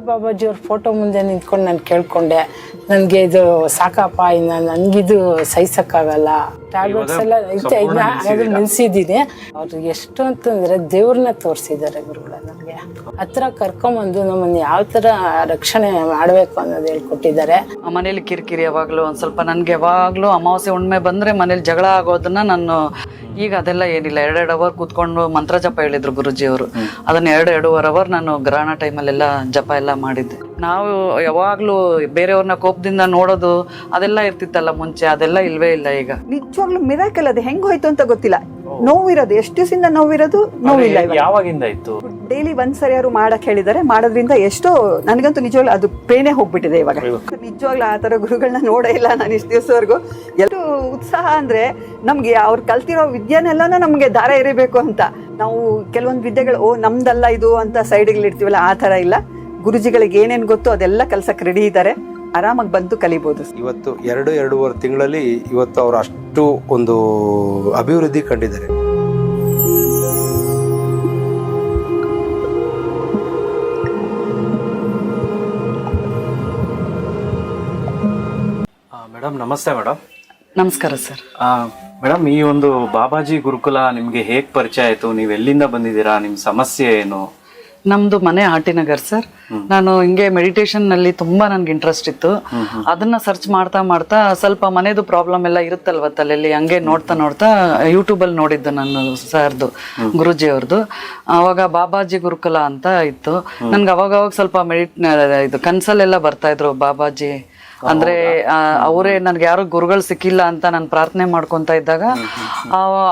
ಬಾಬಾಜಿ ಅವ್ರ ಫೋಟೋ ಮುಂದೆ ನಿಂತ್ಕೊಂಡು ನಾನು ಕೇಳ್ಕೊಂಡೆ, ನನಗೆ ಇದು ಸಾಕಪ್ಪ, ಇನ್ನು ನನಗಿದು ಸಹಿಸಕ್ಕಾಗಲ್ಲ, ಟ್ಯಾಬ್ಲೆಟ್ಸ್ ಎಲ್ಲ ನಿಲ್ಸಿದ್ದೀನಿ. ಅವ್ರಿಗೆ ಎಷ್ಟು ಅಂತಂದರೆ ದೇವ್ರನ್ನ ತೋರಿಸಿದ್ದಾರೆ ಗುರುಗಳ. ನನಗೆ ಹತ್ರ ಕರ್ಕೊಂಬಂದು ನಮ್ಮನ್ನು ಯಾವ ಥರ ರಕ್ಷಣೆ ಮಾಡಬೇಕು ಅನ್ನೋದು ಹೇಳ್ಕೊಟ್ಟಿದ್ದಾರೆ. ಮನೇಲಿ ಕಿರಿಕಿರಿ ಯಾವಾಗಲೂ ಒಂದು ಸ್ವಲ್ಪ ನನಗೆ ಯಾವಾಗಲೂ ಅಮಾವಾಸ್ಯೆ ಹುಣ್ಣಿಮೆ ಬಂದರೆ ಮನೇಲಿ ಜಗಳ ಆಗೋದನ್ನ ನಾನು ಈಗ ಅದೆಲ್ಲ ಏನಿಲ್ಲ, 2 ಅವರ್ ಕೂತ್ಕೊಂಡು ಮಂತ್ರ ಜಪ ಹೇಳಿದ್ರು ಗುರುಜಿಯವರು. ಅದನ್ನ 2-2.5 ಅವರ್ ನಾನು ಗ್ರಹಣ ಟೈಮಲ್ಲೆಲ್ಲ ಜಪ ಎಲ್ಲ ಮಾಡಿದ್ದೆ. ನಾವು ಯಾವಾಗಲೂ ಬೇರೆಯವ್ರನ್ನ ಕೋಪದಿಂದ ನೋಡೋದು ಅದೆಲ್ಲ ಇರ್ತಿತ್ತಲ್ಲ ಮುಂಚೆ, ಅದೆಲ್ಲ ಇಲ್ವೇ ಇಲ್ಲ ಈಗ. ನಿಜವಾಗ್ಲೂ ಮಿರಾಕಲ್. ಅದು ಹೆಂಗ್ ಹೋಯ್ತು ಅಂತ ಗೊತ್ತಿಲ್ಲ. ನೋವಿರೋದು ಎಷ್ಟು ದಿವಸದಿಂದ ನೋವಿಲ್ಲ. ಯಾವಾಗಿಂದ ಇತ್ತು? ಡೈಲಿ ಒಂದ್ಸರಿ ಯಾರು ಮಾಡಕ್ ಹೇಳಿದಾರೆ, ಮಾಡೋದ್ರಿಂದ ಎಷ್ಟೋ ನನಗಂತೂ ನಿಜವಾಗ್ಲೂ ಅದು ಪೇನೆ ಹೋಗ್ಬಿಟ್ಟಿದೆ ಇವಾಗ. ನಿಜವಾಗ್ಲೂ ಆ ತರ ಗುರುಗಳನ್ನ ನೋಡೇ ಇಲ್ಲ ನಾನು ಇಷ್ಟು ದಿವಸವರೆಗೂ. ಎಷ್ಟು ಉತ್ಸಾಹ ಅಂದ್ರೆ ನಮ್ಗೆ ಅವ್ರು ಕಲ್ತಿರೋ ವಿದ್ಯೆನೆಲ್ಲನೂ ನಮ್ಗೆ ದಾರ ಎರಿಬೇಕು ಅಂತ. ನಾವು ಕೆಲವೊಂದು ವಿದ್ಯೆಗಳು ನಮ್ದಲ್ಲ ಇದು ಅಂತ ಸೈಡ್ಗಳು ಇಡ್ತೀವಲ್ಲ, ಆ ತರ ಇಲ್ಲ. ಗುರುಜಿಗಳಿಗೆ ಏನೇನ್ ಗೊತ್ತು ಅದೆಲ್ಲ ಕಲ್ಸಕ್ ರೆಡಿ ಇದ್ದಾರೆ. ಆರಾಮಾಗಿ ಬಂದು ಕಲಿಬಹುದು. ಇವತ್ತು 2-2.5 ತಿಂಗಳಲ್ಲಿ ಇವತ್ತು ಅವರು ಅಷ್ಟು ಒಂದು ಅಭಿವೃದ್ಧಿ ಕಂಡಿದ್ದಾರೆ. ಮೇಡಮ್ ನಮಸ್ತೆ. ಮೇಡಮ್ ನಮಸ್ಕಾರ ಸರ್. ಮೇಡಮ್, ಈ ಒಂದು ಬಾಬಾಜಿ ಗುರುಕುಲ ನಿಮ್ಗೆ ಹೇಗ್ ಪರಿಚಯ ಆಯ್ತು? ನೀವು ಎಲ್ಲಿಂದ ಬಂದಿದ್ದೀರಾ? ನಿಮ್ ಸಮಸ್ಯೆ ಏನು? ನಮ್ದು ಮನೆ ಆಟಿನಗರ್ ಸರ್. ನಾನು ಹಿಂಗೆ ಮೆಡಿಟೇಷನ್ ನಲ್ಲಿ ತುಂಬಾ ನನ್ಗೆ ಇಂಟ್ರೆಸ್ಟ್ ಇತ್ತು. ಅದನ್ನ ಸರ್ಚ್ ಮಾಡ್ತಾ ಮಾಡ್ತಾ ಸ್ವಲ್ಪ ಮನೆದು ಪ್ರಾಬ್ಲಮ್ ಎಲ್ಲ ಇರುತ್ತಲ್ವ ತಲೆಯಲ್ಲಿ, ಹಂಗೆ ನೋಡ್ತಾ ಯೂಟ್ಯೂಬ್ ಅಲ್ಲಿ ನೋಡಿದ್ದು ನಾನು ಸರ್ದು, ಗುರುಜಿ ಅವ್ರದ್ದು. ಅವಾಗ ಬಾಬಾಜಿ ಗುರುಕುಲ ಅಂತ ಇತ್ತು. ನನ್ಗೆ ಅವಾಗ ಸ್ವಲ್ಪ ಇದು ಕನ್ಸಲ್ಲೆಲ್ಲ ಬರ್ತಾ ಇದ್ರು ಬಾಬಾಜಿ ಅಂದ್ರೆ. ಅವರೇ ನನ್ಗೆ ಯಾರು ಗುರುಗಳು ಸಿಕ್ಕಿಲ್ಲ ಅಂತ ನಾನು ಪ್ರಾರ್ಥನೆ ಮಾಡ್ಕೊಂತ ಇದ್ದಾಗ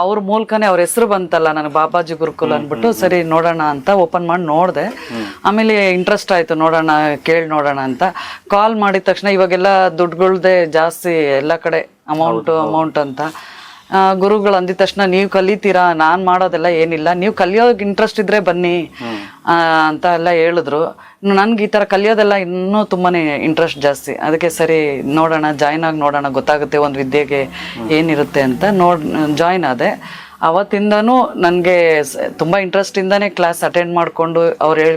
ಅವ್ರ ಮೂಲಕನೇ ಅವ್ರ ಹೆಸರು ಬಂತಲ್ಲ ನನಗೆ, ಬಾಬಾಜಿ ಗುರುಕುಲ ಅಂದ್ಬಿಟ್ಟು ಸರಿ ನೋಡೋಣ ಅಂತ ಓಪನ್ ಮಾಡಿ ನೋಡಿದೆ. ಆಮೇಲೆ ಇಂಟ್ರೆಸ್ಟ್ ಆಯ್ತು, ಕೇಳಿ ನೋಡೋಣ ಅಂತ. ಕಾಲ್ ಮಾಡಿದ ತಕ್ಷಣ ಇವಾಗೆಲ್ಲ ದುಡ್ಡುಗಳ್ದೆ ಜಾಸ್ತಿ ಎಲ್ಲ ಕಡೆ ಅಮೌಂಟ್ ಅಂತ. ಗುರುಗಳು ಅಂದಿದ ತಕ್ಷಣ ನೀವು ಕಲಿತೀರಾ, ನಾನ್ ಮಾಡೋದೆಲ್ಲ ಏನಿಲ್ಲ, ನೀವು ಕಲಿಯೋಕೆ ಇಂಟ್ರೆಸ್ಟ್ ಇದ್ರೆ ಬನ್ನಿ ಅಂತ ಎಲ್ಲ ಹೇಳಿದ್ರು. ನನ್ಗೆ ಈ ತರ ಕಲಿಯೋದೆಲ್ಲ ಇನ್ನೂ ತುಂಬಾನೇ ಇಂಟ್ರೆಸ್ಟ್ ಜಾಸ್ತಿ. ಅದಕ್ಕೆ ಸರಿ ನೋಡೋಣ, ಜಾಯ್ನ್ ಆಗಿ ನೋಡೋಣ, ಗೊತ್ತಾಗುತ್ತೆ ಒಂದು ವಿದ್ಯೆಗೆ ಏನಿರುತ್ತೆ ಅಂತ ಜಾಯ್ನ್ ಆದೆ. ಅವತ್ತಿಂದನೂ ನನಗೆ ತುಂಬಾ ಇಂಟ್ರೆಸ್ಟ್ ಇಂದಾನೆ ಕ್ಲಾಸ್ ಅಟೆಂಡ್ ಮಾಡ್ಕೊಂಡು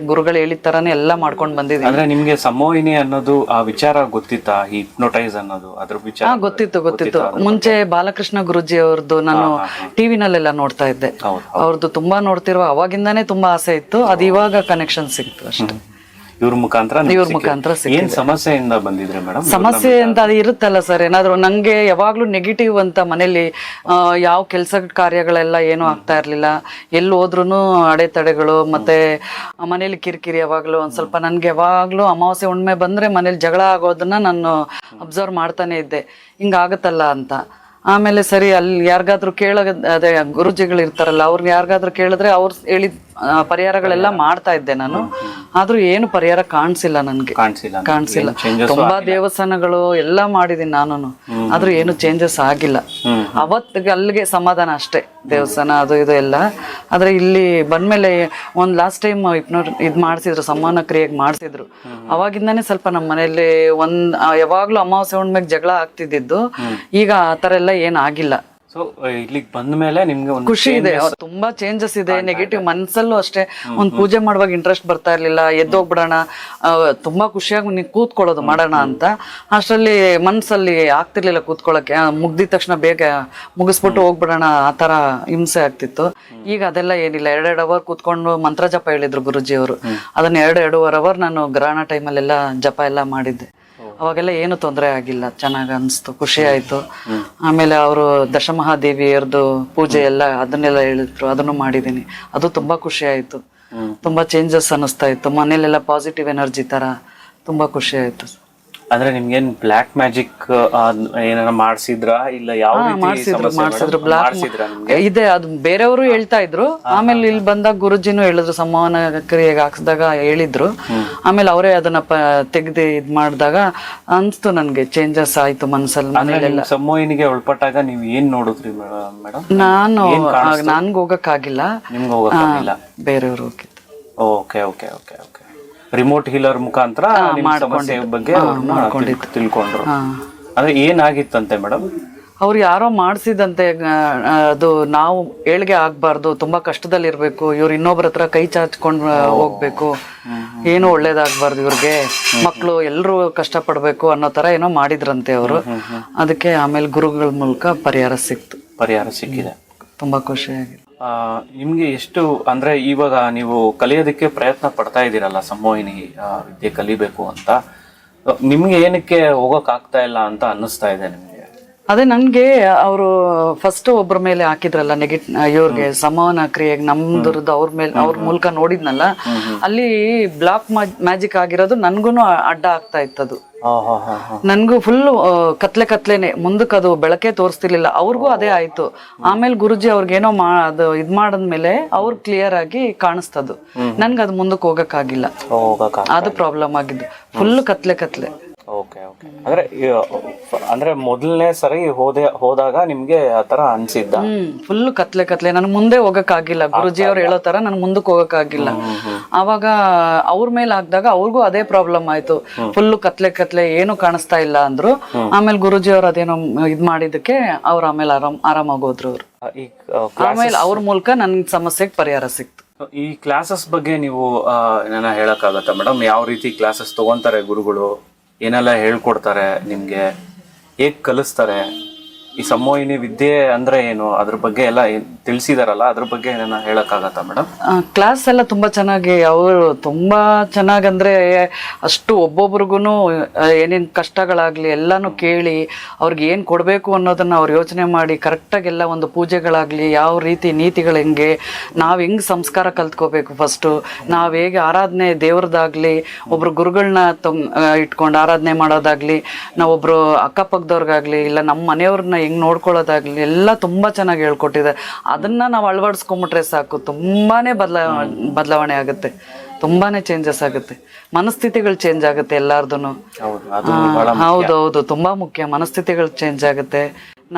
ಗುರುಗಳು ಹೇಳಿದ ತರಾನೇ ಎಲ್ಲ ಮಾಡ್ಕೊಂಡು ಬಂದಿದ್ದೀನಿ. ಅಂದ್ರೆ ನಿಮ್ಗೆ ಸಮೋಹಿನಿ ಅನ್ನೋದು ಆ ವಿಚಾರ ಗೊತ್ತಿತ್ತಾ? ಹಿಪ್ನೋಟೈಸ್ ಅನ್ನೋದು ಅದ್ರ ವಿಚಾರ ಗೊತ್ತಿತ್ತು. ಮುಂಚೆ ಬಾಲಕೃಷ್ಣ ಗುರುಜಿ ಅವ್ರದ್ದು ನಾನು ಟಿವಿನಲ್ಲೆಲ್ಲ ನೋಡ್ತಾ ಇದ್ದೆ. ಅವ್ರದ್ದು ತುಂಬಾ ನೋಡ್ತಿರುವ ಅವಾಗಿಂದಾನೇ ತುಂಬಾ ಆಸೆ ಇತ್ತು. ಅದು ಇವಾಗ ಕನೆಕ್ಷನ್ ಸಿಕ್ತು ಅಷ್ಟೇ. ಇವ್ರ ಮುಖಾಂತರ ಏನ್ ಸಮಸ್ಯೆಯಿಂದ ಬಂದಿದ್ರೆ ಮೇಡಮ್? ಸಮಸ್ಯೆ ಅಂತ ಅದು ಇರುತ್ತಲ್ಲ ಸರ್, ಏನಾದ್ರು ನಂಗೆ ಯಾವಾಗ್ಲೂ ನೆಗೆಟಿವ್ ಅಂತ ಮನೇಲಿ ಯಾವ ಕೆಲಸ ಕಾರ್ಯಗಳೆಲ್ಲ ಏನೂ ಆಗ್ತಾ ಇರ್ಲಿಲ್ಲ. ಎಲ್ಲಿ ಹೋದ್ರೂ ಅಡೆತಡೆಗಳು, ಮತ್ತೆ ಮನೇಲಿ ಕಿರಿಕಿರಿ ಯಾವಾಗ್ಲೂ ಒಂದ್ ಸ್ವಲ್ಪ. ನನ್ಗೆ ಯಾವಾಗ್ಲೂ ಅಮಾವಾಸ್ಯೆ ಹುಣ್ಣಿಮೆ ಬಂದ್ರೆ ಮನೇಲಿ ಜಗಳ ಆಗೋದನ್ನ ನಾನು ಅಬ್ಸರ್ವ್ ಮಾಡ್ತಾನೆ ಇದ್ದೆ, ಹಿಂಗಾಗತ್ತಲ್ಲ ಅಂತ. ಆಮೇಲೆ ಸರಿ ಅಲ್ಲಿ ಯಾರಿಗಾದ್ರೂ ಅದೇ ಗುರುಜಿಗಳು ಇರ್ತಾರಲ್ಲ, ಅವ್ರಿಗೆ ಯಾರಿಗಾದ್ರೂ ಕೇಳಿದ್ರೆ ಅವ್ರು ಹೇಳಿದ ಪರಿಹಾರಗಳೆಲ್ಲ ಮಾಡ್ತಾ ಇದ್ದೆ ನಾನು. ಆದ್ರೂ ಏನು ಪರಿಹಾರ ಕಾಣಿಸಿಲ್ಲ ನನ್ಗೆ, ಕಾಣಿಸಿಲ್ಲ. ತುಂಬಾ ದೇವಸ್ಥಾನಗಳು ಎಲ್ಲ ಮಾಡಿದೀನಿ ನಾನು, ಆದ್ರೂ ಏನು ಚೇಂಜಸ್ ಆಗಿಲ್ಲ. ಅವತ್ತಿಗೆ ಅಲ್ಲಿಗೆ ಸಮಾಧಾನ ಅಷ್ಟೇ, ದೇವಸ್ಥಾನ ಅದು ಇದು ಎಲ್ಲ. ಆದ್ರೆ ಇಲ್ಲಿ ಬಂದ್ಮೇಲೆ ಒಂದ್ ಲಾಸ್ಟ್ ಟೈಮ್ ಇದ್ ಮಾಡ್ಸಿದ್ರು, ಸಮಾನ ಕ್ರಿಯೆಗೆ ಮಾಡ್ಸಿದ್ರು. ಅವಾಗಿಂದಾನೇ ಸ್ವಲ್ಪ ನಮ್ಮ ಮನೇಲಿ ಯಾವಾಗ್ಲೂ ಅಮಾವಾಸ್ಯೆ ಹುಣ್ಣಿಮೆಗೆ ಜಗಳ ಆಗ್ತಿದ್ದು. ಈಗ ಆತರ ಎಲ್ಲ ಏನಾಗಿಲ್ಲ. ಸೊ ಇಲ್ಲಿಗೆ ಬಂದ ಮೇಲೆ ನಿಮ್ಗೆ ಖುಷಿ ಇದೆ, ತುಂಬಾ ಚೇಂಜಸ್ ಇದೆ. ನೆಗೆಟಿವ್ ಮನ್ಸಲ್ಲೂ ಅಷ್ಟೇ, ಒಂದ್ ಪೂಜೆ ಮಾಡುವಾಗ ಇಂಟ್ರೆಸ್ಟ್ ಬರ್ತಾ ಇರ್ಲಿಲ್ಲ, ಎದ್ದೋಗ್ಬಿಡೋಣ, ತುಂಬಾ ಖುಷಿಯಾಗಿ ಕೂತ್ಕೊಳ್ಳೋದು ಮಾಡೋಣ ಅಂತ. ಅಷ್ಟರಲ್ಲಿ ಮನ್ಸಲ್ಲಿ ಆಗ್ತಿರ್ಲಿಲ್ಲ ಕೂತ್ಕೊಳ್ಳೋಕೆ. ಮುಗ್ದಿದ ತಕ್ಷಣ ಬೇಗ ಮುಗಿಸ್ಬಿಟ್ಟು ಹೋಗ್ಬಿಡೋಣ ಆ ತರ ಹಿಂಸೆ ಆಗ್ತಿತ್ತು. ಈಗ ಅದೆಲ್ಲ ಏನಿಲ್ಲ, 2 ಅವರ್ ಕೂತ್ಕೊಂಡು ಮಂತ್ರ ಜಪ ಹೇಳಿದ್ರು ಗುರುಜಿ ಅವರು. ಅದನ್ನ 2-2.5 ಅವರ್ ನಾನು ಗ್ರಹಣ ಟೈಮಲ್ಲೆಲ್ಲ ಜಪ ಎಲ್ಲ ಮಾಡಿದ್ದೆ. ಅವಾಗೆಲ್ಲ ಏನು ತೊಂದರೆ ಆಗಿಲ್ಲ, ಚೆನ್ನಾಗಿ ಅನಿಸ್ತು, ಖುಷಿ ಆಯ್ತು. ಆಮೇಲೆ ಅವರು ದಶಮಹಾದೇವಿಯರ್ದು ಪೂಜೆ ಎಲ್ಲ ಅದನ್ನೆಲ್ಲ ಹೇಳಿದ್ರು, ಅದನ್ನು ಮಾಡಿದ್ದೀನಿ. ಅದು ತುಂಬಾ ಖುಷಿ ಆಯ್ತು, ತುಂಬಾ ಚೇಂಜಸ್ ಅನಿಸ್ತಾ ಇತ್ತು ಮನೇಲೆಲ್ಲ, ಪಾಸಿಟಿವ್ ಎನರ್ಜಿ ತರ ತುಂಬಾ ಖುಷಿ ಆಯ್ತು. ಅಂದ್ರೆ ನಿಮ್ಗೇನ್ ಬ್ಲಾಕ್ ಮ್ಯಾಜಿಕ್ ಏನಾರ ಮಾಡ್ಸಿದ್ರಾ? ಇಲ್ಲ ಯಾವ ಮಾಡ್ಸಿದ್ರು ಬ್ಲಾಕ್ ಇದೆ, ಅದು ಬೇರೆಯವರು ಹೇಳ್ತಾ ಇದ್ರು. ಆಮೇಲೆ ಇಲ್ಲಿ ಬಂದಾಗ ಗುರುಜಿನೂ ಹೇಳಿದ್ರು, ಸಂವಹನ ಕ್ರಿಯೆಗೆ ಹಾಕ್ಸಿದಾಗ ಹೇಳಿದ್ರು. ಆಮೇಲೆ ಅವರೇ ಅದನ್ನ ತೆಗ್ದು ಇದ್ ಮಾಡಿದಾಗ ಅನ್ಸ್ತು ನನ್ಗೆ ಚೇಂಜಸ್ ಆಯ್ತು ಮನ್ಸಲ್ಲಿ. ಮನೇಲೆಲ್ಲ ಸಮೋಹಿನಿಗೆ ಒಳಪಟ್ಟಾಗ ನೀವು ಏನ್ ನೋಡಿದ್ರಿ ಮೇಡಮ್? ನನ್ಗೆ ಹೋಗಕ್ಕಾಗಿಲ್ಲ, ಬೇರೆಯವರು ಹೋಗಿದ್ದು. Okay okay okay okay. Remote healer ಮುಖಾಂತರ ಸಮಸ್ಯೆ ಬಗ್ಗೆ ತಿಳ್ಕೊಂಡ್ರು. ಅಂದ್ರೆ ಏನಾಗಿತ್ತಂತೆ ಮೇಡಮ್? ಅವ್ರು ಯಾರೋ ಮಾಡ್ಸಿದಂತೆ, ಅದು ನಾವು ಏಳ್ಗೆ ಆಗ್ಬಾರ್ದು, ತುಂಬಾ ಕಷ್ಟದಲ್ಲಿ ಇರ್ಬೇಕು, ಇವ್ರು ಇನ್ನೊಬ್ರ ಹತ್ರ ಕೈ ಚಾಚ್ಕೊಂಡ್ ಹೋಗ್ಬೇಕು ಏನು ಒಳ್ಳೇದಾಗ್ಬಾರ್ದು ಇವ್ರಿಗೆ, ಮಕ್ಕಳು ಎಲ್ಲರೂ ಕಷ್ಟಪಡ್ಬೇಕು ಅನ್ನೋ ತರ ಏನೋ ಮಾಡಿದ್ರಂತೆ ಅವರು. ಅದಕ್ಕೆ ಆಮೇಲೆ ಗುರುಗಳ ಮೂಲಕ ಪರಿಹಾರ ಸಿಕ್ಕಿದೆ. ತುಂಬಾ ಖುಷಿಯಾಗಿದೆ. ನಿಮ್ಗೆ ಎಷ್ಟು ಅಂದ್ರೆ ಇವಾಗ ನೀವು ಕಲಿಯೋದಕ್ಕೆ ಪ್ರಯತ್ನ ಪಡ್ತಾ ಇದ್ದೀರಲ್ಲ, ಸಂಮೋಹಿನಿ ವಿದ್ಯೆ ಕಲಿಬೇಕು ಅಂತ, ನಿಮ್ಗೆ ಏನಕ್ಕೆ ಹೋಗಕ್ ಆಗ್ತಾ ಇಲ್ಲ ಅಂತ ಅನ್ನಿಸ್ತಾ ಇದೆ ನಿಮ್ಗೆ? ಅದೇ ನನ್ಗೆ ಅವರು ಫಸ್ಟ್ ಒಬ್ಬರ ಮೇಲೆ ಹಾಕಿದ್ರಲ್ಲ ಇವ್ರಿಗೆ ಸಂವಹನ ಕ್ರಿಯೆಗೆ ನಮ್ದ್ರದ್ದು ಅವ್ರ ಮೂಲಕ ನೋಡಿದ್ನಲ್ಲ, ಅಲ್ಲಿ ಬ್ಲಾಕ್ ಮ್ಯಾಜಿಕ್ ಆಗಿರೋದು ನನ್ಗೂನು ಅಡ್ಡ ಆಗ್ತಾ ಇತ್ತದು. ನನ್ಗೂ ಫುಲ್ ಕತ್ಲೆನೆ, ಮುಂದಕ್ಕೆ ಅದು ಬೆಳಕೆ ತೋರಿಸ್ತಿರ್ಲಿಲ್ಲ. ಅವ್ರಿಗೂ ಅದೇ ಆಯ್ತು. ಆಮೇಲೆ ಗುರುಜಿ ಅವ್ರಿಗೇನೋ ಅದು ಇದ್ ಮಾಡದ್ಮೇಲೆ ಅವ್ರು ಕ್ಲಿಯರ್ ಆಗಿ ಕಾಣಿಸ್ತದು. ನನ್ಗೆ ಅದು ಮುಂದಕ್ಕೆ ಹೋಗಕ್ಕಾಗಿಲ್ಲ, ಅದು ಪ್ರಾಬ್ಲಮ್ ಆಗಿದ್ದು. ಫುಲ್ ಕತ್ಲೆ. Okay okay. ಅಂದ್ರೆ ಮೊದಲನೇ ಸರಿ ಹೋದಾಗ ನಿಮ್ಗೆ ಆತರ ಅನ್ಸಿದ್ದ? ಫುಲ್ ಕತ್ಲೆ ನನ್ ಮುಂದೆ ಹೋಗಕ್ಕಾಗಿಲ್ಲ. ಗುರುಜಿ ಅವ್ರು ಹೇಳೋ ತರ ನನ್ ಮುಂದಕ್ಕೆ ಹೋಗಕ್ಕಾಗಿಲ್ಲ. ಅವಾಗ ಅವ್ರ ಮೇಲೆ ಹಾಕ್ದಾಗ ಅವ್ರಿಗೂ ಅದೇ ಪ್ರಾಬ್ಲಮ್ ಆಯ್ತು. ಫುಲ್ ಕತ್ಲೆ ಏನು ಕಾಣಿಸ್ತಾ ಇಲ್ಲ ಅಂದ್ರು. ಆಮೇಲೆ ಗುರುಜಿ ಅವ್ರು ಅದೇನೋ ಇದ್ ಮಾಡಿದಕ್ಕೆ ಅವ್ರು ಆಮೇಲೆ ಆರಾಮಾಗೋದ್ರು ಅವ್ರು. ಆಮೇಲೆ ಅವ್ರ ಮೂಲಕ ನನ್ ಸಮಸ್ಯೆಗೆ ಪರಿಹಾರ ಸಿಕ್ತು. ಈ ಕ್ಲಾಸಸ್ ಬಗ್ಗೆ ನೀವು ಏನಾರ ಹೇಳಕ್ಕಾಗತ್ತಾ ಮೇಡಮ್? ಯಾವ ರೀತಿ ಕ್ಲಾಸಸ್ ತಗೊಂತಾರೆ ಗುರುಗಳು, ಏನೆಲ್ಲ ಹೇಳ್ಕೊಡ್ತಾರೆ ನಿಮ್ಗೆ, ಹೇಗ್ ಕಲಿಸ್ತಾರೆ? ಈ ಸಂಮೋಹಿನಿ ವಿದ್ಯೆ ಅಂದ್ರೆ ಏನು, ಅದ್ರ ಬಗ್ಗೆ ಎಲ್ಲ ತಿಳಿಸಿದಾರಲ್ಲ, ಅದ್ರ ಬಗ್ಗೆ ಏನ ಹೇಳಕ್ಕಾಗತ್ತಾ ಮೇಡಮ್? ಕ್ಲಾಸ್ ಎಲ್ಲ ತುಂಬಾ ಚೆನ್ನಾಗಿ, ಅವರು ತುಂಬಾ ಚೆನ್ನಾಗಂದ್ರೆ ಅಷ್ಟು ಒಬ್ಬೊಬ್ರಿಗೂನು ಏನೇನ್ ಕಷ್ಟಗಳಾಗ್ಲಿ ಎಲ್ಲಾನು ಕೇಳಿ ಅವ್ರಿಗೆ ಏನ್ ಕೊಡ್ಬೇಕು ಅನ್ನೋದನ್ನ ಅವ್ರು ಯೋಚನೆ ಮಾಡಿ ಕರೆಕ್ಟಾಗಿ ಎಲ್ಲ ಒಂದು ಪೂಜೆಗಳಾಗ್ಲಿ, ಯಾವ ರೀತಿ ನೀತಿಗಳು ಹೆಂಗೆ, ನಾವ್ ಹೆಂಗ್ ಸಂಸ್ಕಾರ ಕಲ್ತ್ಕೋಬೇಕು, ಫಸ್ಟ್ ನಾವ್ ಹೇಗೆ ಆರಾಧನೆ ದೇವ್ರದಾಗ್ಲಿ, ಒಬ್ರು ಗುರುಗಳನ್ನ ಇಟ್ಕೊಂಡು ಆರಾಧನೆ ಮಾಡೋದಾಗ್ಲಿ, ನಾವೊಬ್ರು ಅಕ್ಕಪಕ್ಕದವ್ರಿಗಾಗ್ಲಿ ಇಲ್ಲ ನಮ್ಮ ಮನೆಯವ್ರನ್ನ ಹೆಂಗ್ ನೋಡ್ಕೊಳ್ಳೋದಾಗ್ಲಿ ಎಲ್ಲ ತುಂಬಾ ಚೆನ್ನಾಗಿ ಹೇಳ್ಕೊಟ್ಟಿದೆ. ಅದನ್ನ ನಾವು ಅಳವಡಿಸ್ಕೊಂಡ್ಬಿಟ್ರೆ ಸಾಕು, ತುಂಬಾನೇ ಬದಲಾವಣೆ ಆಗುತ್ತೆ, ತುಂಬಾನೇ ಚೇಂಜಸ್ ಆಗುತ್ತೆ, ಮನಸ್ಥಿತಿಗಳು ಚೇಂಜ್ ಆಗುತ್ತೆ ಎಲ್ಲಾರ್ದುನು. ಹೌದೌದು, ತುಂಬಾ ಮುಖ್ಯ. ಮನಸ್ಥಿತಿಗಳು ಚೇಂಜ್ ಆಗುತ್ತೆ.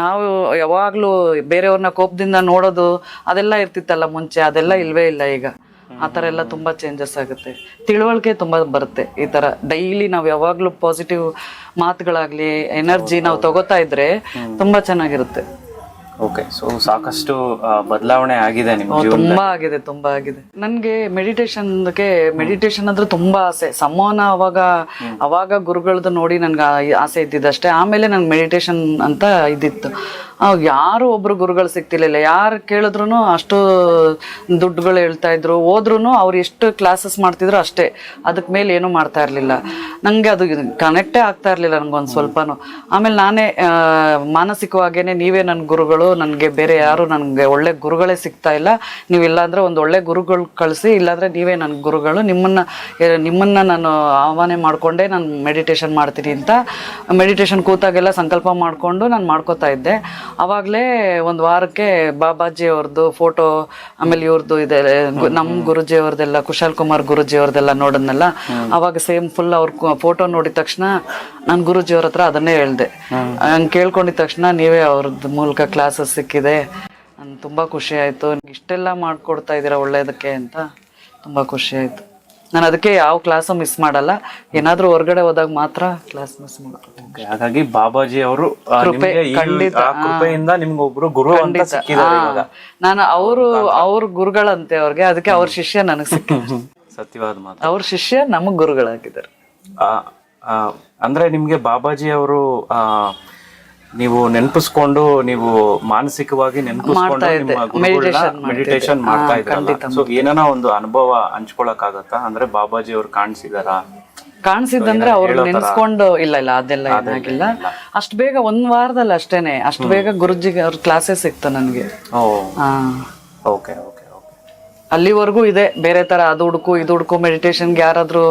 ನಾವು ಯಾವಾಗ್ಲೂ ಬೇರೆಯವ್ರನ್ನ ಕೋಪದಿಂದ ನೋಡೋದು ಅದೆಲ್ಲ ಇರ್ತಿತ್ತಲ್ಲ ಮುಂಚೆ, ಅದೆಲ್ಲ ಇಲ್ವೇ ಇಲ್ಲ ಈಗ. ಆ ಥರ ಎಲ್ಲ ತುಂಬಾ ಚೇಂಜಸ್ ಆಗುತ್ತೆ. ತಿಳುವಳಿಕೆ ತುಂಬಾ ಬರುತ್ತೆ. ಈ ತರ ಡೈಲಿ ನಾವು ಯಾವಾಗ್ಲೂ ಪಾಸಿಟಿವ್ ಮಾತುಗಳಾಗ್ಲಿ, ಎನರ್ಜಿ ನಾವು ತಗೋತಾ ಇದ್ರೆ ತುಂಬಾ ಚೆನ್ನಾಗಿರುತ್ತೆ. ಓಕೆ. ಸೊ ಸಾಕಷ್ಟು ಬದಲಾವಣೆ ಆಗಿದೆ ನಿಮ್ಮ ಜೀವನದಲ್ಲಿ? ತುಂಬಾ ಆಗಿದೆ. ನನ್ಗೆ ಮೆಡಿಟೇಷನ್ ಅಂದ್ರೆ ತುಂಬಾ ಆಸೆ. ಸಂವಹನ ಅವಾಗ ಗುರುಗಳದ್ದು ನೋಡಿ ನನ್ಗೆ ಆಸೆ ಇದ್ದಿದ್ದಷ್ಟೇ. ಆಮೇಲೆ ನನ್ಗೆ ಮೆಡಿಟೇಷನ್ ಅಂತ ಇದ್ದಿತ್ತು. ಯಾರು ಒಬ್ರು ಗುರುಗಳು ಸಿಗ್ತಿರ್ಲಿಲ್ಲ. ಯಾರು ಕೇಳಿದ್ರು ಅಷ್ಟು ದುಡ್ಡುಗಳು ಹೇಳ್ತಾ ಇದ್ರು. ಹೋದ್ರು ಅವ್ರು ಎಷ್ಟು ಕ್ಲಾಸಸ್ ಮಾಡ್ತಿದ್ರು ಅಷ್ಟೇ, ಅದಕ್ ಮೇಲೆ ಏನು ಮಾಡ್ತಾ ಇರ್ಲಿಲ್ಲ. ನಂಗೆ ಅದು ಕನೆಕ್ಟೇ ಆಗ್ತಾ ಇರ್ಲಿಲ್ಲ ನಂಗೊಂದು ಸ್ವಲ್ಪನು. ಆಮೇಲೆ ನಾನೇ ಮಾನಸಿಕವಾಗೇನೆ ನೀವೇ ನನ್ನ ಗುರುಗಳು, ನನ್ಗೆ ಬೇರೆ ಯಾರು ನನ್ಗೆ ಒಳ್ಳೆ ಗುರುಗಳೇ ಸಿಗ್ತಾ ಇಲ್ಲ, ನೀವಿಲ್ಲ ಅಂದ್ರೆ ಒಂದು ಒಳ್ಳೆ ಗುರುಗಳು ಕಳಿಸಿ, ಇಲ್ಲಾಂದ್ರೆ ನೀವೇ ನನ್ನ ಗುರುಗಳು, ನಿಮ್ಮನ್ನ ನಾನು ಆಹ್ವಾನ ಮಾಡ್ಕೊಂಡೇ ನಾನು ಮೆಡಿಟೇಷನ್ ಮಾಡ್ತೀನಿ ಅಂತ ಮೆಡಿಟೇಷನ್ ಕೂತಾಗೆಲ್ಲ ಸಂಕಲ್ಪ ಮಾಡ್ಕೊಂಡು ನಾನು ಮಾಡ್ಕೋತಾ ಇದ್ದೆ. ಅವಾಗಲೇ ಒಂದು ವಾರಕ್ಕೆ ಬಾಬಾಜಿ ಅವ್ರದ್ದು ಫೋಟೋ, ಆಮೇಲೆ ಇವ್ರದ್ದು ಇದೆ ನಮ್ಮ ಗುರುಜಿ ಅವ್ರದ್ದೆಲ್ಲ, ಕುಶಾಲ್ ಕುಮಾರ್ ಗುರುಜಿ ಅವ್ರದ್ದೆಲ್ಲ ನೋಡದ್ನಲ್ಲ, ಅವಾಗ ಸೇಮ್ ಫುಲ್ ಅವ್ರ ಫೋಟೋ ನೋಡಿದ ತಕ್ಷಣ ನಾನು ಗುರುಜಿ ಅವ್ರ ಹತ್ರ ಅದನ್ನೇ ಹೇಳ್ದೆ. ಹಂಗೆ ಕೇಳ್ಕೊಂಡಿದ ತಕ್ಷಣ ನೀವೇ ಅವ್ರದ್ದು ಮೂಲಕ ಕ್ಲಾಸಸ್ ಸಿಕ್ಕಿದೆ, ನನ್ಗೆ ತುಂಬ ಖುಷಿ ಆಯಿತು. ಇಷ್ಟೆಲ್ಲ ಮಾಡಿಕೊಡ್ತಾ ಇದ್ದೀರಾ ಒಳ್ಳೇದಕ್ಕೆ ಅಂತ ತುಂಬ ಖುಷಿ ಆಯಿತು. ನಾನು ಅದಕ್ಕೆ ಯಾವ ಕ್ಲಾಸು ಮಿಸ್ ಮಾಡಲ್ಲ. ಏನಾದ್ರೂ ಹೊರಗಡೆ ಹೋದಾಗ ಮಾತ್ರ ಕ್ಲಾಸ್ ಮಿಸ್ ಮಾಡ್ಕೊತೀನಿ. ಹಾಗಾಗಿ ಬಾಬಾಜಿ ಅವರು ಕೃಪೆಯಿಂದ ನಿಮ್ಗೆ ಒಬ್ರು ಗುರು ಅಂತ ಸಿಕ್ಕಿದ್ದಾರೆ. ನಾನು ಅವ್ರ ಗುರುಗಳಂತೆ ಅವ್ರಿಗೆ, ಅದಕ್ಕೆ ಅವ್ರ ಶಿಷ್ಯ ನನಗೆ ಸಿಕ್ಕಿದ್ರು. ಸತ್ಯವಾದ ಮಾತು. ಅವ್ರ ಶಿಷ್ಯ ನಮಗ್ ಗುರುಗಳಾಗಿದ್ದಾರೆ. ಅಂದ್ರೆ ನಿಮ್ಗೆ ಬಾಬಾಜಿ ಅವರು ನೀವು ನೆನಪಿಸ್ಕೊಂಡು, ನೀವು ಮಾನಸಿಕವಾಗಿ ನೆನಪಿಸ್ಕೊಂಡು ಮೆಡಿಟೇಷನ್ ಮಾಡ್ತಾ ಇದ್ರಲ್ಲ, ಸೊ ಏನಾನ ಒಂದು ಅನುಭವ ಹಂಚ್ಕೊಳಕ್ ಆಗತ್ತಾ? ಅಂದ್ರೆ ಬಾಬಾಜಿ ಅವ್ರು ಕಾಣಿಸಿದಂದ್ರೆ ಅವ್ರು ನೆನ್ಸ್ಕೊಂಡು ಇಲ್ಲ ಅದೆಲ್ಲ ಏನಾಗಿಲ್ಲ. ಅಷ್ಟ್ ಬೇಗ ಒಂದ್ ವಾರದಲ್ಲಿ ಅಷ್ಟೇನೆ, ಅಷ್ಟ್ ಬೇಗ ಗುರುಜಿಗೆ ಅವ್ರ ಕ್ಲಾಸಸ್ ಸಿಕ್ತು ನನ್ಗೆ. ಓಕೆ. ಅಲ್ಲಿವರೆಗೂ ಇದೆ ಬೇರೆ ತರ, ಅದು ಹುಡುಕು ಇದು ಹುಡುಕು, ಮೆಡಿಟೇಷನ್ಗೆ ಯಾರಾದ್ರೂ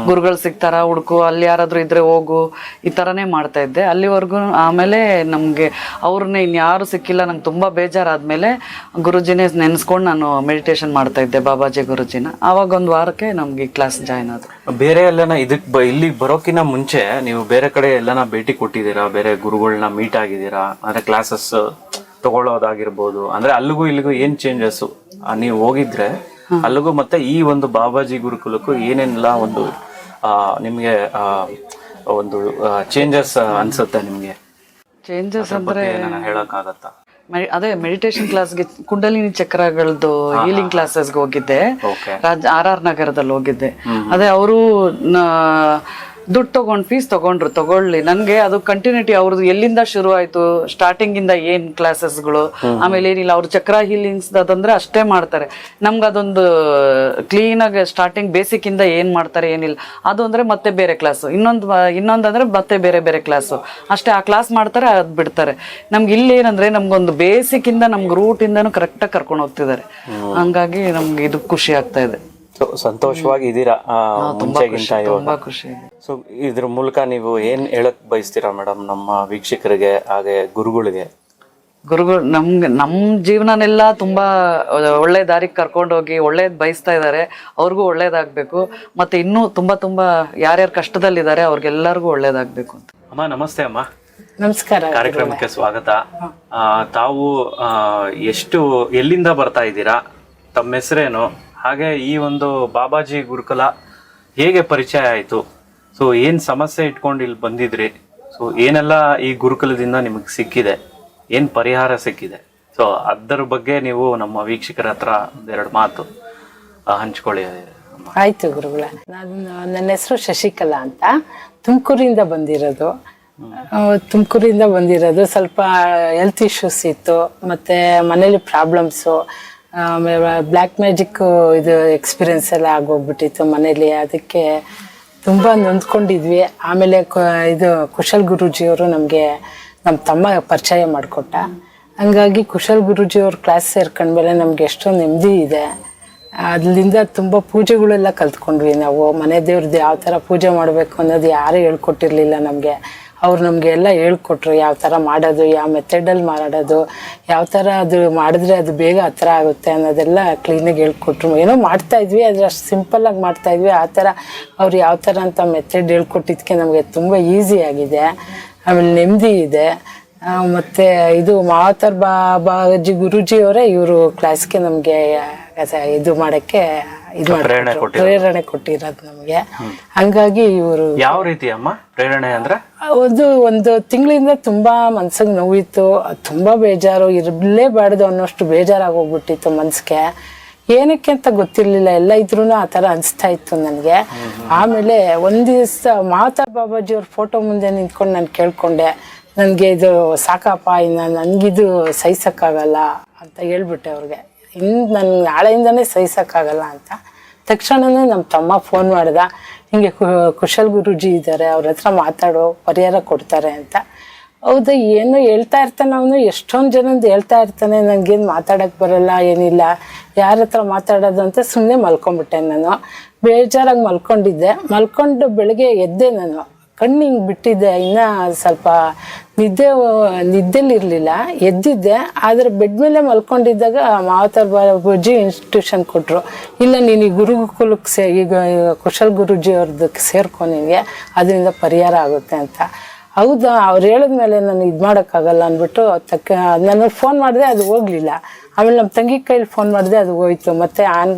ಗುರುಗಳು ಸಿಗ್ತಾರ ಹುಡುಕು, ಅಲ್ಲಿ ಯಾರಾದ್ರೂ ಇದ್ರೆ ಹೋಗು, ಈ ತರನೇ ಮಾಡ್ತಾ ಇದ್ದೆ ಅಲ್ಲಿವರೆಗೂ. ಆಮೇಲೆ ನಮ್ಗೆ ಅವ್ರನ್ನ ಇನ್ಯಾರು ಸಿಕ್ಕಿಲ್ಲ, ನಂಗೆ ತುಂಬಾ ಬೇಜಾರಾದ್ಮೇಲೆ ಗುರುಜಿನೇ ನೆನ್ಸ್ಕೊಂಡು ನಾನು ಮೆಡಿಟೇಷನ್ ಮಾಡ್ತಾ ಇದ್ದೆ, ಬಾಬಾಜಿ ಗುರುಜಿನ. ಆವಾಗ ಒಂದ್ ವಾರಕ್ಕೆ ನಮ್ಗೆ ಕ್ಲಾಸ್ ಜಾಯ್ನ್ ಆದ್ರು. ಬೇರೆ ಎಲ್ಲನ ಇಲ್ಲಿಗೆ ಬರೋಕಿನ ಮುಂಚೆ ನೀವು ಬೇರೆ ಕಡೆ ಎಲ್ಲನ ಭೇಟಿ ಕೊಟ್ಟಿದ್ದೀರಾ? ಬೇರೆ ಗುರುಗಳನ್ನ ಮೀಟ್ ಆಗಿದ್ದೀರಾ? ಅಂದ್ರೆ ಕ್ಲಾಸಸ್ ತಗೊಳ್ಳೋದಾಗಿರ್ಬೋದು, ಅಂದ್ರೆ ಅಲ್ಲಿಗೂ ಇಲ್ಲಿಗೂ ಏನ್ ಚೇಂಜಸ್ ನೀವು ಹೋಗಿದ್ರೆ ಅಲ್ಲಿಗೂ ಮತ್ತೆ ಈ ಒಂದು ಬಾಬಾಜಿ ಗುರುಕುಲಕ್ಕೂ ಏನೇನೆಲ್ಲ ಒಂದು ನಿಮ್ಗೆ ಒಂದು ಚೇಂಜಸ್ ಅನ್ಸುತ್ತೆ ನಿಮ್ಗೆ? ಚೇಂಜಸ್ ಅಂದ್ರೆ ಹೇಳಕ್ ಆಗತ್ತಾ? ಅದೇ ಮೆಡಿಟೇಷನ್ ಕ್ಲಾಸ್ಗೆ ಕುಂಡಲಿನಿ ಚಕ್ರಗಳದ್ದು ಹೀಲಿಂಗ್ ಕ್ಲಾಸಸ್ಗೆ ಹೋಗಿದ್ದೆ. RR ನಗರದಲ್ಲಿ ಹೋಗಿದ್ದೆ. ಅದೇ ಅವರು ದುಡ್ಡು ತಗೊಂಡು ಫೀಸ್ ತಗೊಳ್ಳಿ, ನನ್ಗೆ ಅದು ಕಂಟಿನ್ಯೂಟಿ ಅವ್ರದ್ದು ಎಲ್ಲಿಂದ ಶುರು ಆಯ್ತು, ಸ್ಟಾರ್ಟಿಂಗ್ ಇಂದ ಏನ್ ಕ್ಲಾಸಸ್ಗಳು, ಆಮೇಲೆ ಏನಿಲ್ಲ ಅವ್ರ ಚಕ್ರ ಹೀಲಿಂಗ್ಸ್ ಅದಂದ್ರೆ ಅಷ್ಟೇ ಮಾಡ್ತಾರೆ. ನಮ್ಗೆ ಅದೊಂದು ಕ್ಲೀನ್ ಆಗಿ ಸ್ಟಾರ್ಟಿಂಗ್ ಬೇಸಿಕ್ ಇಂದ ಏನ್ ಮಾಡ್ತಾರೆ ಏನಿಲ್ಲ ಅದು ಅಂದ್ರೆ ಮತ್ತೆ ಬೇರೆ ಕ್ಲಾಸ್, ಇನ್ನೊಂದಂದ್ರೆ ಮತ್ತೆ ಬೇರೆ ಕ್ಲಾಸು ಅಷ್ಟೇ. ಆ ಕ್ಲಾಸ್ ಮಾಡ್ತಾರೆ, ಅದ್ ಬಿಡ್ತಾರೆ. ನಮ್ಗೆ ಇಲ್ಲಿ ಏನಂದ್ರೆ ನಮ್ಗೊಂದು ಬೇಸಿಕ್ ಇಂದ ನಮ್ಗೆ ರೂಟ್ ಇಂದಾನು ಕರೆಕ್ಟಾಗಿ ಕರ್ಕೊಂಡು ಹೋಗ್ತಿದ್ದಾರೆ. ಹಂಗಾಗಿ ನಮ್ಗೆ ಇದು ಖುಷಿ ಆಗ್ತಾ ಇದೆ. ಸಂತೋಷವಾಗಿ ಇದೀರಾ ಮುಂಚೆಗಿಂತ ತುಂಬಾ ಖುಷಿ. ಸೊ ಇದ್ರ ಮೂಲಕ ನೀವು ಏನ್ ಹೇಳಕ್ ಬಯಸ್ತೀರಾ ಮೇಡಮ್ ನಮ್ಮ ವೀಕ್ಷಕರಿಗೆ ಹಾಗೆ ಗುರುಗಳಿಗೆ? ಗುರುಗಳು ನಮ್ ಜೀವನನೆಲ್ಲ ತುಂಬಾ ಒಳ್ಳೆ ದಾರಿಗೆ ಕರ್ಕೊಂಡೋಗಿ ಒಳ್ಳೇದ್ ಬಯಸ್ತಾ ಇದ್ದಾರೆ. ಅವ್ರಿಗೂ ಒಳ್ಳೇದಾಗ್ಬೇಕು, ಮತ್ತೆ ಇನ್ನೂ ತುಂಬಾ ಯಾರ್ಯಾರು ಕಷ್ಟದಲ್ಲಿದ್ದಾರೆ ಅವ್ರಿಗೆಲ್ಲರಿಗೂ ಒಳ್ಳೇದಾಗ್ಬೇಕು ಅಂತ. ಅಮ್ಮ ನಮಸ್ತೆ. ಅಮ್ಮ ನಮಸ್ಕಾರ. ಕಾರ್ಯಕ್ರಮಕ್ಕೆ ಸ್ವಾಗತ. ತಾವು ಎಲ್ಲಿಂದ ಬರ್ತಾ ಇದ್ದೀರಾ, ತಮ್ಮ ಹೆಸರೇನು, ಹಾಗೆ ಈ ಒಂದು ಬಾಬಾಜಿ ಗುರುಕುಲ ಹೇಗೆ ಪರಿಚಯ ಆಯ್ತು, ಸೊ ಏನ್ ಸಮಸ್ಯೆ ಇಟ್ಕೊಂಡು ಇಲ್ಲಿ ಬಂದಿದ್ರಿ, ಸೊ ಏನೆಲ್ಲ ಈ ಗುರುಕುಲದಿಂದ ನಿಮಗೆ ಸಿಕ್ಕಿದೆ, ಏನ್ ಪರಿಹಾರ ಸಿಕ್ಕಿದೆ, ಸೊ ಅದರ ಬಗ್ಗೆ ನೀವು ನಮ್ಮ ವೀಕ್ಷಕರ ಹತ್ರ ಒಂದೆರಡು ಮಾತು ಹಂಚ್ಕೊಳ್ಳಿ. ಆಯ್ತು ಗುರುಗಳ. ನನ್ನ ಹೆಸರು ಶಶಿಕಲಾ ಅಂತ, ತುಮಕೂರಿಂದ ಬಂದಿರೋದು. ಸ್ವಲ್ಪ ಹೆಲ್ತ್ ಇಶ್ಯೂಸ್ ಇತ್ತು, ಮತ್ತೆ ಮನೇಲಿ ಪ್ರಾಬ್ಲಮ್ಸು, ಆಮೇಲೆ ಬ್ಲ್ಯಾಕ್ ಮ್ಯಾಜಿಕ್ ಇದು ಎಕ್ಸ್ಪೀರಿಯನ್ಸ್ ಎಲ್ಲ ಆಗೋಗ್ಬಿಟ್ಟಿತ್ತು ಮನೇಲಿ. ಅದಕ್ಕೆ ತುಂಬ ನೊಂದ್ಕೊಂಡಿದ್ವಿ. ಆಮೇಲೆ ಇದು ಕುಶಲ್ ಗುರೂಜಿಯವರು ನಮಗೆ ನಮ್ಮ ತಮ್ಮ ಪರಿಚಯ ಮಾಡಿಕೊಟ್ಟ. ಹಂಗಾಗಿ ಕುಶಲ್ ಗುರೂಜಿಯವ್ರ ಕ್ಲಾಸ್ ಸೇರ್ಕೊಂಡ್ಮೇಲೆ ನಮ್ಗೆ ಎಷ್ಟೊಂದು ನೆಮ್ಮದಿ ಇದೆ. ಅದರಿಂದ ತುಂಬ ಪೂಜೆಗಳೆಲ್ಲ ಕಲ್ತ್ಕೊಂಡ್ವಿ ನಾವು. ಮನೆ ದೇವ್ರದ್ದು ಯಾವ ಥರ ಪೂಜೆ ಮಾಡಬೇಕು ಅನ್ನೋದು ಯಾರೂ ಹೇಳ್ಕೊಟ್ಟಿರಲಿಲ್ಲ ನಮಗೆ. ಅವ್ರು ನಮಗೆ ಎಲ್ಲ ಹೇಳ್ಕೊಟ್ರು, ಯಾವ ಥರ ಮಾಡೋದು, ಯಾವ ಮೆಥಡಲ್ಲಿ ಮಾಡೋದು, ಯಾವ ಥರ ಅದು ಮಾಡಿದ್ರೆ ಅದು ಬೇಗ ಹತ್ರ ಆಗುತ್ತೆ ಅನ್ನೋದೆಲ್ಲ ಕ್ಲೀನಾಗಿ ಹೇಳ್ಕೊಟ್ರು. ಏನೋ ಮಾಡ್ತಾಯಿದ್ವಿ, ಆದರೆ ಅಷ್ಟು ಸಿಂಪಲ್ಲಾಗಿ ಮಾಡ್ತಾಯಿದ್ವಿ. ಆ ಥರ ಅವ್ರು ಯಾವ ಥರ ಅಂತ ಮೆಥಡ್ ಹೇಳ್ಕೊಟ್ಟಿದ್ದಕ್ಕೆ ನಮಗೆ ತುಂಬ ಈಸಿ ಆಗಿದೆ. ಆಮೇಲೆ ನೆಮ್ಮದಿ ಇದೆ. ಮತ್ತು ಇದು ಮಾವತರ್ ಬಾಬಾಜಿ ಗುರೂಜಿಯವರೇ ಇವರು ಕ್ಲಾಸ್ಗೆ ನಮಗೆ ಇದು ಮಾಡೋಕ್ಕೆ ಪ್ರೇರಣೆ ಕೊಟ್ಟಿರೋದು ನಮಗೆ. ಹಂಗಾಗಿ ಇವರು ಯಾವ ರೀತಿ ಅಮ್ಮ ಪ್ರೇರಣೆ ಅಂದ್ರೆ ಒಂದು ತಿಂಗಳಿಂದ ತುಂಬಾ ಮನ್ಸಿಗೆ ನೋವಿತ್ತು, ತುಂಬಾ ಬೇಜಾರು, ಇರಲೇಬಾರ್ದು ಅನ್ನೋಷ್ಟು ಬೇಜಾರಾಗೋಗ್ಬಿಟ್ಟಿತ್ತು ಮನ್ಸಿಗೆ. ಏನಕ್ಕೆ ಅಂತ ಗೊತ್ತಿರ್ಲಿಲ್ಲ, ಎಲ್ಲ ಇದ್ರೂ ಆ ಥರ ಅನಿಸ್ತಾ ಇತ್ತು ನನಗೆ. ಆಮೇಲೆ ಒಂದು ದಿವಸ ಮಾವತರ್ ಬಾಬಾಜಿ ಅವ್ರ ಫೋಟೋ ಮುಂದೆ ನಿಂತ್ಕೊಂಡು ನಾನು ಕೇಳ್ಕೊಂಡೆ, ನನಗೆ ಇದು ಸಾಕಪ್ಪ, ಇನ್ನು ನನಗಿದು ಸಹಿಸೋಕ್ಕಾಗಲ್ಲ ಅಂತ ಹೇಳ್ಬಿಟ್ಟೆ ಅವ್ರಿಗೆ. ನನ್ಗೆ ನಾಳೆಯಿಂದನೇ ಸಹಿಸೋಕ್ಕಾಗಲ್ಲ ಅಂತ. ತಕ್ಷಣವೇ ನಮ್ಮ ತಮ್ಮ ಫೋನ್ ಮಾಡ್ದ, ಹಿಂಗೆ ಕುಶಲ್ ಗುರೂಜಿ ಇದ್ದಾರೆ, ಅವ್ರ ಹತ್ರ ಮಾತಾಡೋ, ಪರಿಹಾರ ಕೊಡ್ತಾರೆ ಅಂತ. ಹೌದಾ, ಏನು ಹೇಳ್ತಾ ಇರ್ತಾನೆ ಅವನು, ಎಷ್ಟೊಂದು ಜನದ್ದು ಹೇಳ್ತಾ ಇರ್ತಾನೆ, ನನಗೇನು ಮಾತಾಡೋಕ್ಕೆ ಬರೋಲ್ಲ, ಏನಿಲ್ಲ, ಯಾರ ಹತ್ರ ಮಾತಾಡೋದು ಅಂತ ಸುಮ್ಮನೆ ಮಲ್ಕೊಂಡ್ಬಿಟ್ಟೆ. ನಾನು ಬೇಜಾರಾಗಿ ಮಲ್ಕೊಂಡು ಬೆಳಗ್ಗೆ ಎದ್ದೆ. ನಾನು ಕಣ್ಣು ಹಿಂಗೆ ಬಿಟ್ಟಿದ್ದೆ, ಇನ್ನೂ ಸ್ವಲ್ಪ ನಿದ್ದೆಲಿರಲಿಲ್ಲ, ಎದ್ದಿದ್ದೆ. ಆದರೆ ಬೆಡ್ ಮೇಲೆ ಮಲ್ಕೊಂಡಿದ್ದಾಗ ಮಾವತರ್ ಬಾಬಾಜಿ ಇನ್ಸ್ಟಿಟ್ಯೂಷನ್ ಕೊಟ್ಟರು, ಇಲ್ಲ ನೀನು ಈ ಗುರುಕುಲಕ್ಕೆ ಈಗ ಕುಶಲ್ ಗುರೂಜಿ ಅವ್ರದ್ದಕ್ಕೆ ಸೇರ್ಕೊ, ನಿನಗೆ ಅದರಿಂದ ಪರಿಹಾರ ಆಗುತ್ತೆ ಅಂತ. ಹೌದಾ, ಅವ್ರು ಹೇಳಿದ್ಮೇಲೆ ನಾನು ಇದು ಮಾಡೋಕ್ಕಾಗಲ್ಲ ಅಂದ್ಬಿಟ್ಟು ನಾನು ಫೋನ್ ಮಾಡಿದೆ, ಅದು ಹೋಗಲಿಲ್ಲ. ಆಮೇಲೆ ನಮ್ಮ ತಂಗಿ ಕೈಲಿ ಫೋನ್ ಮಾಡಿದೆ, ಅದು ಹೋಯ್ತು. ಮತ್ತು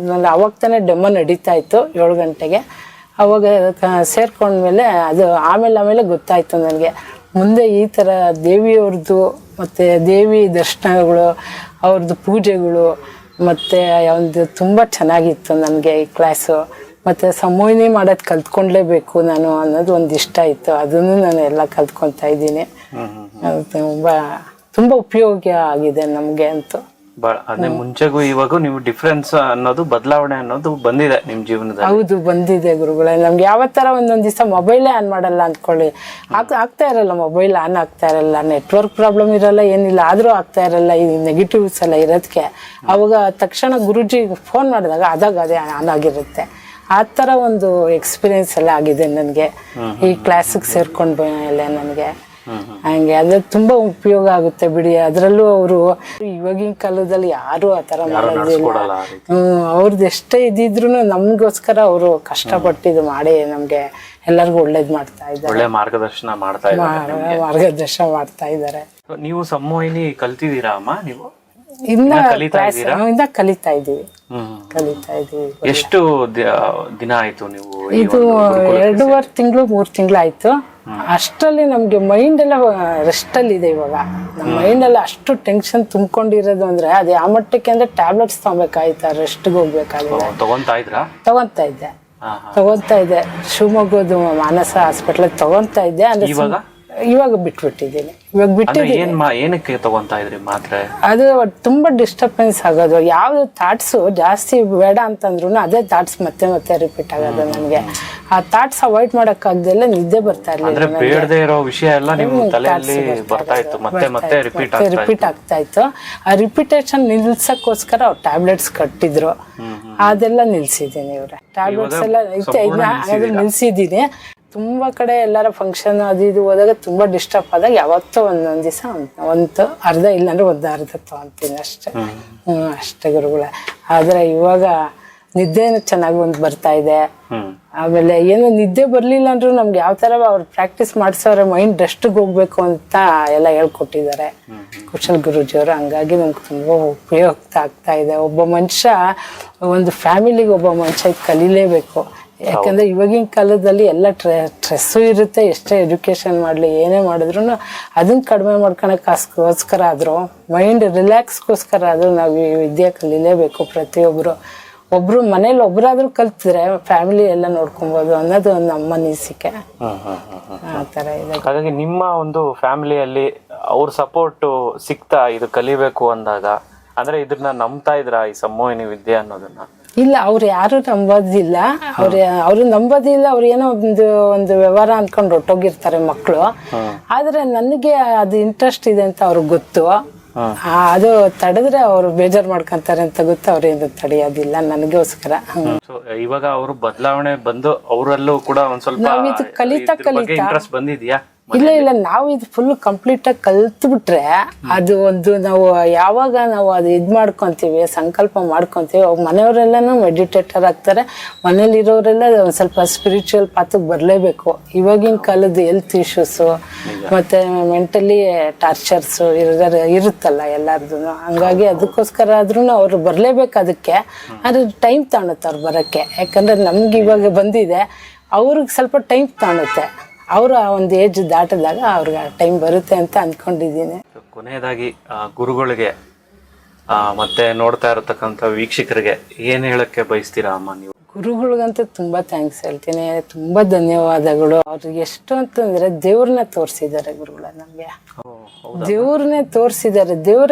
ಅವಾಗ ತಾನೇ ಡೆಮೋ ನಡೀತಾ ಇತ್ತು 7 ಗಂಟೆಗೆ. ಅವಾಗ ಸೇರ್ಕೊಂಡ್ಮೇಲೆ ಅದು ಆಮೇಲೆ ಗೊತ್ತಾಯಿತು ನನಗೆ, ಮುಂದೆ ಈ ಥರ ದೇವಿಯವ್ರದ್ದು ಮತ್ತು ದೇವಿ ದರ್ಶನಗಳು, ಅವ್ರದ್ದು ಪೂಜೆಗಳು, ಮತ್ತು ಒಂದು ತುಂಬ ಚೆನ್ನಾಗಿತ್ತು ನನಗೆ ಈ ಕ್ಲಾಸು. ಮತ್ತು ಸಮೋಹಿನಿ ಮಾಡೋದು ಕಲ್ತ್ಕೊಂಡ್ಲೇಬೇಕು ನಾನು ಅನ್ನೋದು ಒಂದು ಇಷ್ಟ ಇತ್ತು. ಅದನ್ನು ನಾನು ಎಲ್ಲ ಕಲ್ತ್ಕೊತಾ ಇದ್ದೀನಿ. ಅದು ತುಂಬ ಉಪಯೋಗ ಆಗಿದೆ ನಮಗೆ ಅಂತೂ. ಅದೇ ಮುಂಚೆಗೂ ಇವಾಗೂ ನೀವು ಡಿಫ್ರೆನ್ಸ್ ಅನ್ನೋದು, ಬದಲಾವಣೆ ಅನ್ನೋದು ಬಂದಿದೆ ನಿಮ್ಮ ಜೀವನದಲ್ಲಿ? ಹೌದು, ಬಂದಿದೆ ಗುರುಗಳೇ. ನಮ್ಗೆ ಯಾವ ಥರ ಒಂದೊಂದು ದಿವಸ ಮೊಬೈಲೇ ಆನ್ ಮಾಡಲ್ಲ ಅಂದ್ಕೊಳ್ಳಿ, ಆಗ್ತಾ ಇರಲ್ಲ, ಮೊಬೈಲ್ ಆನ್ ಆಗ್ತಾ ಇರಲ್ಲ, ನೆಟ್ವರ್ಕ್ ಪ್ರಾಬ್ಲಮ್ ಇರಲ್ಲ, ಏನಿಲ್ಲ, ಆದರೂ ಆಗ್ತಾ ಇರಲ್ಲ, ಈ ನೆಗೆಟಿವ್ಸ್ ಎಲ್ಲ ಇರೋದಕ್ಕೆ. ಅವಾಗ ತಕ್ಷಣ ಗುರೂಜಿ ಫೋನ್ ಮಾಡಿದಾಗ ಅದೇ ಆನ್ ಆಗಿರುತ್ತೆ. ಆ ಥರ ಒಂದು ಎಕ್ಸ್ಪೀರಿಯನ್ಸ್ ಎಲ್ಲ ಆಗಿದೆ ನನಗೆ ಈ ಕ್ಲಾಸಿಗೆ ಸೇರ್ಕೊಂಡು ಮೇಲೆ ನನಗೆ. ಹಂಗೆ ಅದು ತುಂಬ ಉಪಯೋಗ ಆಗುತ್ತೆ ಬಿಡಿ. ಅದರಲ್ಲೂ ಅವರು ಇವಾಗಿನ ಕಾಲದಲ್ಲಿ ಯಾರು ಆ ಥರ ಮಾಡೋದಿಲ್ಲ. ಅವ್ರದ್ದು ಎಷ್ಟೇ ಇದ್ದಿದ್ರು ನಮಗೋಸ್ಕರ ಅವರು ಕಷ್ಟಪಟ್ಟಿದ್ದು ಮಾಡಿ ನಮಗೆ ಎಲ್ಲರಿಗೂ ಒಳ್ಳೇದು ಮಾಡ್ತಾ ಇದ್ದಾರೆ, ಮಾರ್ಗದರ್ಶನ ಮಾಡ್ತಾ ಇದ್ದಾರೆ. ನೀವು ಸಮೋಹಿನಿ ಕಲ್ತಿದ್ದೀರಾ ಅಮ್ಮ? ನೀವು ಇನ್ನ ಕಲಿತಾ ಇದ್ದೀವಿ. ಎಷ್ಟು ದಿನ ಆಯ್ತು ನೀವು? ಇದು 2.5 ತಿಂಗಳು 3 ತಿಂಗಳು ಆಯ್ತು. ಅಷ್ಟರಲ್ಲಿ ನಮ್ಗೆ ಮೈಂಡ್ ಎಲ್ಲ ರೆಸ್ಟ್ ಅಲ್ಲಿ ಇದೆ ಇವಾಗ. ನಮ್ಮ ಮೈಂಡ್ ಎಲ್ಲ ಅಷ್ಟು ಟೆನ್ಷನ್ ತುಂಬಿಕೊಂಡಿರೋದು ಅಂದ್ರೆ ಅದು ಯಾವ ಮಟ್ಟಕ್ಕೆ ಅಂದ್ರೆ ಟ್ಯಾಬ್ಲೆಟ್ಸ್ ತಗೋಬೇಕಾಯ್ತಾ, ರೆಸ್ಟ್ಗೆ ಹೋಗ್ಬೇಕಾಗಿದೆ. ತಗೊಂತಾ ಇದ್ರಾ? ತಗೊಂತಾ ಇದ್ದೆ ಶಿವಮೊಗ್ಗದ ಮಾನಸ ಹಾಸ್ಪಿಟಲ್ ತಗೊಂತಾ ಇದ್ದೆ. ಅಂದ್ರೆ ಇವಾಗ ಬಿಟ್ಬಿಟ್ಟಿದ್ದೀನಿ. ಇವಾಗ ಬಿಟ್ಟಿದ್ದೀನಿ. ಏನಕ್ಕೆ ತಗೊಂತಾ ಇದ್ರಿ ಮಾತ್ರೆ? ಅದು ತುಂಬಾ ಡಿಸ್ಟರ್ಬೆನ್ಸ್ ಆಗೋದು. ಯಾವ್ದು ಥಾಟ್ಸ್ ಜಾಸ್ತಿ ಬೇಡ ಅಂತಂದ್ರು ಅದೇ ಥಾಟ್ಸ್ ಮತ್ತೆ ಮತ್ತೆ ರಿಪೀಟ್ ಆಗೋದು. ನನಗೆ ಆ ಥಾಟ್ಸ್ ಅವಾಯ್ಡ್ ಮಾಡಕ್ಕಾಗ್ದೆಲ್ಲ ನಿದ್ದೆ ಬರ್ತಾ ಇರ್ಲಿಲ್ಲ. ಬೇಡದೇ ಇರೋ ವಿಷಯ ಎಲ್ಲ ನಿಮ್ಮ ತಲೆಯಲ್ಲಿ ಬರ್ತಾ ಇತ್ತು, ಮತ್ತೆ ಮತ್ತೆ ರಿಪೀಟ್ ಆಗ್ತಾ ಇತ್ತು. ಆ ರಿಪಿಟೇಷನ್ ನಿಲ್ಸಕ್ಕೋಸ್ಕರ ಅವ್ರು ಟ್ಯಾಬ್ಲೆಟ್ಸ್ ಕಟ್ಟಿದ್ರು, ಅದೆಲ್ಲ ನಿಲ್ಸಿದ್ದೀನಿ. ಇವ್ರೆ ಟ್ಯಾಬ್ಲೆಟ್ಸ್ ಎಲ್ಲ ನಿಲ್ಸಿದ್ದೀನಿ. ತುಂಬಾ ಕಡೆ ಎಲ್ಲಾರ ಫಂಕ್ಷನ್ ಅದು ಇದು ಹೋದಾಗ ತುಂಬಾ ಡಿಸ್ಟರ್ಬ್ ಆದಾಗ ಯಾವತ್ತೋ ಒಂದೊಂದ್ ದಿವಸ ಒಂದು ಅರ್ಧ ಇಲ್ಲಾಂದ್ರೆ ಅರ್ಧ ತಗೊಂತೀನಿ ಅಷ್ಟೇ. ಅಷ್ಟೇ ಗುರುಗಳೇ. ಆದ್ರೆ ಇವಾಗ ನಿದ್ದೆನೂ ಚೆನ್ನಾಗಿ ಬರ್ತಾ ಇದೆ. ಆಮೇಲೆ ಏನು ನಿದ್ದೆ ಬರ್ಲಿಲ್ಲ ಅಂದ್ರೂ ನಮ್ಗೆ ಯಾವ ತರ ಅವ್ರು ಪ್ರಾಕ್ಟೀಸ್ ಮಾಡ್ಸೋರೆ ಮೈಂಡ್ ರೆಸ್ಟ್ಗೆ ಹೋಗ್ಬೇಕು ಅಂತ ಎಲ್ಲ ಹೇಳ್ಕೊಟ್ಟಿದ್ದಾರೆ ಕುಶಲ್ ಗುರೂಜಿಯವರು. ಹಂಗಾಗಿ ನಮ್ಗೆ ತುಂಬಾ ಉಪಯುಕ್ತ ಆಗ್ತಾ ಇದೆ. ಒಬ್ಬ ಮನುಷ್ಯ ಒಂದು ಫ್ಯಾಮಿಲಿಗೆ ಒಬ್ಬ ಮನುಷ್ಯ ಕಲೀಲೇಬೇಕು. ಯಾಕಂದ್ರೆ ಇವಾಗಿನ ಕಾಲದಲ್ಲಿ ಎಲ್ಲ ಸ್ಟ್ರೆಸ್ಸು ಇರುತ್ತೆ. ಎಷ್ಟೇ ಎಜುಕೇಶನ್ ಮಾಡಲಿ ಏನೇ ಮಾಡಿದ್ರು ಅದನ್ನ ಕಡಿಮೆ ಮಾಡ್ಕೊಳಕ್ಕೋಸ್ಕರ ಆದರೂ ಮೈಂಡ್ ರಿಲ್ಯಾಕ್ಸ್ಗೋಸ್ಕರ ಆದರೂ ನಾವು ಈ ವಿದ್ಯೆ ಕಲೀಲೇಬೇಕು. ಒಬ್ರು ಮನೇಲಿ ಒಬ್ರಾದ್ರೂ ಕಲ್ತಿದ್ರೆ ಫ್ಯಾಮಿಲಿ ಎಲ್ಲ ನೋಡ್ಕೊಬೋದು ಅನ್ನೋದು ಒಂದು ನಮ್ಮ ಅನಿಸಿಕೆ. ಆ ಥರ ಇದೆ. ಹಾಗಾಗಿ ನಿಮ್ಮ ಒಂದು ಫ್ಯಾಮಿಲಿಯಲ್ಲಿ ಅವ್ರ ಸಪೋರ್ಟ್ ಸಿಗ್ತಾ ಇದು ಕಲಿಬೇಕು ಅಂದಾಗ, ಅಂದ್ರೆ ಇದನ್ನ ನಂಬ್ತಾ ಇದ್ರ ಈ ಸಂಮೋಹಿನಿ ವಿದ್ಯೆ ಅನ್ನೋದನ್ನ? ಇಲ್ಲ, ಅವ್ರು ಯಾರು ನಂಬೋದಿಲ್ಲ. ಅವ್ರು ನಂಬೋದಿಲ್ಲ. ಅವ್ರು ಏನೋ ಒಂದು ವ್ಯವಹಾರ ಅನ್ಕೊಂಡು ಹೊಟ್ಟೋಗಿರ್ತಾರೆ ಮಕ್ಕಳು. ಆದ್ರೆ ನನಗೆ ಅದು ಇಂಟ್ರೆಸ್ಟ್ ಇದೆ ಅಂತ ಅವ್ರಿಗೆ ಗೊತ್ತು. ಅದು ತಡೆದ್ರೆ ಅವ್ರು ಬೇಜಾರ್ ಮಾಡ್ಕೊಂತಾರೆ ಅಂತ ಗೊತ್ತು. ಅವ್ರೇನು ತಡೆಯೋದಿಲ್ಲ ನನಗೋಸ್ಕರ. ಇವಾಗ ಅವರು ಬದಲಾವಣೆ ಬಂದು ಅವರಲ್ಲೂ ಕೂಡ ಒಂದ್ ಸ್ವಲ್ಪ ಕಲಿತಾ ಇಂಟ್ರೆಸ್ಟ್ ಬಂದಿದ್ಯಾ? ಇಲ್ಲ, ನಾವು ಇದು ಫುಲ್ ಕಂಪ್ಲೀಟ್ ಆಗಿ ಕಲ್ತ್ಬಿಟ್ರೆ ಅದು ಒಂದು ನಾವು ಯಾವಾಗ ನಾವು ಅದು ಮಾಡ್ಕೊಂತೀವಿ, ಸಂಕಲ್ಪ ಮಾಡ್ಕೊಂತೀವಿ, ಅವಾಗ ಮನೆಯವರೆಲ್ಲನೂ ಮೆಡಿಟೇಟರ್ ಆಗ್ತಾರೆ. ಮನೇಲಿರೋರೆಲ್ಲ ಒಂದ್ ಸ್ವಲ್ಪ ಸ್ಪಿರಿಚುವಲ್ ಪಾತ್ಗೆ ಬರಲೇಬೇಕು. ಇವಾಗಿನ ಕಾಲದ ಹೆಲ್ತ್ ಇಶ್ಯೂಸು ಮತ್ತೆ ಮೆಂಟಲಿ ಟಾರ್ಚರ್ಸು ಇರುತ್ತಲ್ಲ ಎಲ್ಲಾರ್ದು. ಹಂಗಾಗಿ ಅದಕ್ಕೋಸ್ಕರ ಆದ್ರೂ ಅವ್ರು ಬರಲೇಬೇಕು ಅದಕ್ಕೆ. ಆದ್ರೆ ಟೈಮ್ ತಗೊಳುತ್ತೆ ಅವ್ರು ಬರೋಕ್ಕೆ. ಯಾಕಂದ್ರೆ ನಮ್ಗೆ ಇವಾಗ ಬಂದಿದೆ, ಅವ್ರಿಗೆ ಸ್ವಲ್ಪ ಟೈಮ್ ತಗೊಳುತ್ತೆ. ಅವರ ಒಂದು ಏಜ್ ದಾಟಿದಾಗ ಅವ್ರಿಗೆ ಟೈಮ್ ಬರುತ್ತೆ ಅಂತ ಅಂದ್ಕೊಂಡಿದ್ದೀನಿ. ಕೊನೆಯದಾಗಿ ಗುರುಗಳಿಗೆ ಮತ್ತೆ ನೋಡ್ತಾ ಇರತಕ್ಕಂಥ ವೀಕ್ಷಕರಿಗೆ ಏನ್ ಹೇಳಕ್ಕೆ ಬಯಸ್ತೀರಾ ಅಮ್ಮ ನೀವು? ಗುರುಗಳಿಗಂತೂ ತುಂಬಾ ಥ್ಯಾಂಕ್ಸ್ ಹೇಳ್ತೀನಿ. ತುಂಬಾ ಧನ್ಯವಾದಗಳು. ಅವ್ರಿಗೆ ಎಷ್ಟು ಅಂತಂದ್ರೆ ದೇವ್ರನ್ನ ತೋರಿಸಿದ್ದಾರೆ ಗುರುಗಳ. ನಮ್ಗೆ ದೇವ್ರನ್ನೇ ತೋರಿಸಿದ್ದಾರೆ. ದೇವ್ರ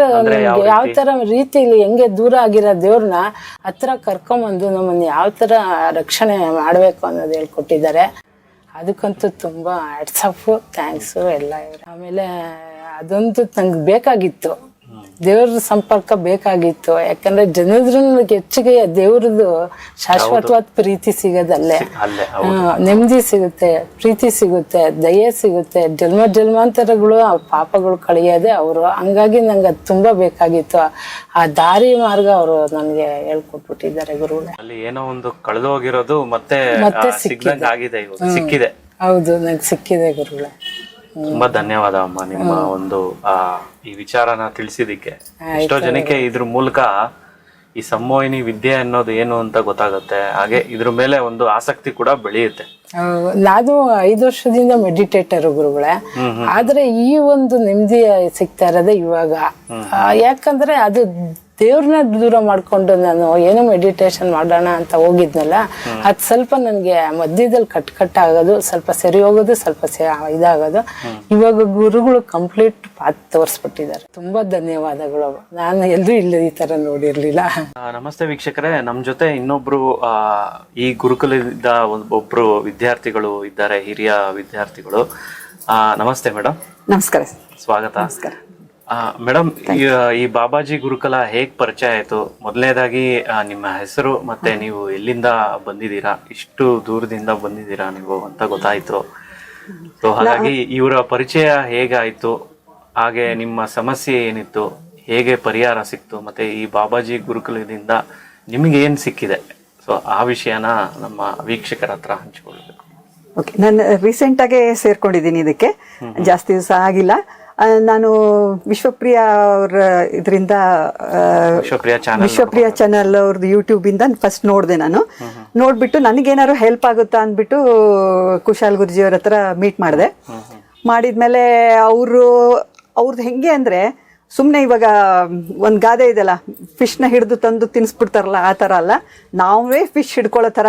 ಯಾವ ತರ ರೀತಿಯಲ್ಲಿ ಹೆಂಗೆ ದೂರ ಆಗಿರೋ ದೇವ್ರನ್ನ ಹತ್ರ ಕರ್ಕೊಂಬಂದು ನಮ್ಮನ್ನ ಯಾವ ತರ ರಕ್ಷಣೆ ಮಾಡ್ಬೇಕು ಅನ್ನೋದು ಹೇಳ್ಕೊಟ್ಟಿದ್ದಾರೆ. ಅದಕ್ಕಂತೂ ತುಂಬ ಹ್ಯಾಟ್ಸ್ ಆಫ್, ಥ್ಯಾಂಕ್ಸು ಎಲ್ಲ ಇವರು. ಆಮೇಲೆ ಅದೊಂದು ನಂಗೆ ಬೇಕಾಗಿತ್ತು, ದೇವ್ರ ಸಂಪರ್ಕ ಬೇಕಾಗಿತ್ತು. ಯಾಕಂದ್ರೆ ಜನದ್ರ ಹೆಚ್ಚಿಗೆ ದೇವ್ರದ್ದು ಶಾಶ್ವತವಾದ ಪ್ರೀತಿ ಸಿಗೋದಲ್ಲೇ. ನೆಮ್ಮದಿ ಸಿಗುತ್ತೆ, ಪ್ರೀತಿ ಸಿಗುತ್ತೆ, ದಯೆ ಸಿಗುತ್ತೆ. ಜನ್ಮಾಂತರಗಳು ಅವ್ರ ಪಾಪಗಳು ಕಳೆಯೋದೆ ಅವರು. ಹಂಗಾಗಿ ನಂಗೆ ಅದು ತುಂಬಾ ಬೇಕಾಗಿತ್ತು. ಆ ದಾರಿ ಮಾರ್ಗ ಅವರು ನನಗೆ ಹೇಳ್ಕೊಟ್ಬಿಟ್ಟಿದ್ದಾರೆ ಗುರುಗಳೇ. ಅಲ್ಲಿ ಏನೋ ಒಂದು ಕಳೆದೋಗಿರೋದು ಮತ್ತೆ ಸಿಕ್ಕಿದೆ. ಹೌದು, ನಂಗೆ ಸಿಕ್ಕಿದೆ ಗುರುಗಳೇ. ತುಂಬಾ ಧನ್ಯವಾದ ಅಮ್ಮ ನಿಮ್ಮ ಒಂದು ಈ ವಿಚಾರನ ತಿಳಿಸಿದಕ್ಕೆ. ಎಷ್ಟೋ ಜನಕ್ಕೆ ಇದ್ರ ಮೂಲಕ ಈ ಸಂಮೋಹಿನಿ ವಿದ್ಯೆ ಅನ್ನೋದು ಏನು ಅಂತ ಗೊತ್ತಾಗುತ್ತೆ. ಹಾಗೆ ಇದ್ರ ಮೇಲೆ ಒಂದು ಆಸಕ್ತಿ ಕೂಡ ಬೆಳೆಯುತ್ತೆ. ನಾನು 5 ವರ್ಷದಿಂದ ಮೆಡಿಟೇಟರ್ ಗುರುಗಳೇ. ಆದ್ರೆ ಈ ಒಂದು ನೆಮ್ಮದಿ ಸಿಗ್ತಾ ಇರೋದೇ ಇವಾಗ. ಯಾಕಂದ್ರೆ ಅದು ದೇವ್ರನ್ನ ದೂರ ಮಾಡ್ಕೊಂಡು ನಾನು ಏನೋ ಮೆಡಿಟೇಷನ್ ಮಾಡೋಣ ಅಂತ ಹೋಗಿದ್ನಲ್ಲ, ಅದು ಸ್ವಲ್ಪ ನನಗೆ ಮಧ್ಯದಲ್ಲಿ ಕಟ್ಟಾಗೋದು, ಸ್ವಲ್ಪ ಸರಿ ಹೋಗೋದು, ಸ್ವಲ್ಪ ಇದಾಗೋದು. ಇವಾಗ ಗುರುಗಳು ಕಂಪ್ಲೀಟ್ ಪಾತ್ ತೋರಿಸ್ಬಿಟ್ಟಿದ್ದಾರೆ. ತುಂಬಾ ಧನ್ಯವಾದಗಳು. ನಾನು ಎಲ್ಲೂ ಇಲ್ಲ ಈ ತರ ನೋಡಿರ್ಲಿಲ್ಲ. ನಮಸ್ತೆ ವೀಕ್ಷಕರೇ, ನಮ್ ಜೊತೆ ಇನ್ನೊಬ್ರು ಈ ಗುರುಕುಲದ ಒಬ್ರು ವಿದ್ಯಾರ್ಥಿಗಳು ಇದ್ದಾರೆ, ಹಿರಿಯ ವಿದ್ಯಾರ್ಥಿಗಳು. ನಮಸ್ತೆ ಮೇಡಮ್. ನಮಸ್ಕಾರ. ಸ್ವಾಗತ. ನಮಸ್ಕಾರ ಮೇಡಮ್. ಈ ಬಾಬಾಜಿ ಗುರುಕುಲ ಹೇಗ್ ಪರಿಚಯ ಆಯ್ತು? ಮೊದಲನೇದಾಗಿ ನಿಮ್ಮ ಹೆಸರು ಮತ್ತೆ ನೀವು ಎಲ್ಲಿಂದ ಬಂದಿದ್ದೀರಾ, ಇಷ್ಟು ದೂರದಿಂದ ಬಂದಿದ್ದೀರಾ ನೀವು ಅಂತ ಗೊತ್ತಾಯ್ತು. ಸೊ ಹಾಗಾಗಿ ಇವರ ಪರಿಚಯ ಹೇಗಾಯ್ತು, ಹಾಗೆ ನಿಮ್ಮ ಸಮಸ್ಯೆ ಏನಿತ್ತು, ಹೇಗೆ ಪರಿಹಾರ ಸಿಕ್ತು, ಮತ್ತೆ ಈ ಬಾಬಾಜಿ ಗುರುಕುಲದಿಂದ ನಿಮ್ಗೆ ಏನ್ ಸಿಕ್ಕಿದೆ, ಸೊ ಆ ವಿಷಯನ ನಮ್ಮ ವೀಕ್ಷಕರ ಹತ್ರ ಹಂಚಿಕೊಳ್ಬೇಕು. ಓಕೆ, ನಾನು ರೀಸೆಂಟ್ ಆಗಿ ಸೇರ್ಕೊಂಡಿದ್ದೀನಿ ಇದಕ್ಕೆ. ಜಾಸ್ತಿ ದಿವಸ ಆಗಿಲ್ಲ. ನಾನು ವಿಶ್ವಪ್ರಿಯ ಅವ್ರ ಇದರಿಂದ ವಿಶ್ವಪ್ರಿಯ ಚಾನಲ್ ಅವ್ರದ್ದು ಯೂಟ್ಯೂಬಿಂದ ಫಸ್ಟ್ ನೋಡಿದೆ ನಾನು. ನೋಡ್ಬಿಟ್ಟು ನನಗೇನಾದ್ರು ಹೆಲ್ಪ್ ಆಗುತ್ತಾ ಅಂದ್ಬಿಟ್ಟು ಕುಶಾಲ್ ಗುರುಜಿ ಅವ್ರ ಹತ್ರ ಮೀಟ್ ಮಾಡಿದೆ. ಮಾಡಿದ್ಮೇಲೆ ಅವ್ರದ್ದು ಹೆಂಗೆ ಅಂದರೆ, ಸುಮ್ಮನೆ ಇವಾಗ ಒಂದು ಗಾದೆ ಇದೆಯಲ್ಲ, ಫಿಶ್ನ ಹಿಡಿದು ತಂದು ತಿನ್ನಿಸ್ಬಿಡ್ತಾರಲ್ಲ, ಆ ಥರ ಅಲ್ಲ, ನಾವೇ ಫಿಶ್ ಹಿಡ್ಕೊಳ್ಳೋ ಥರ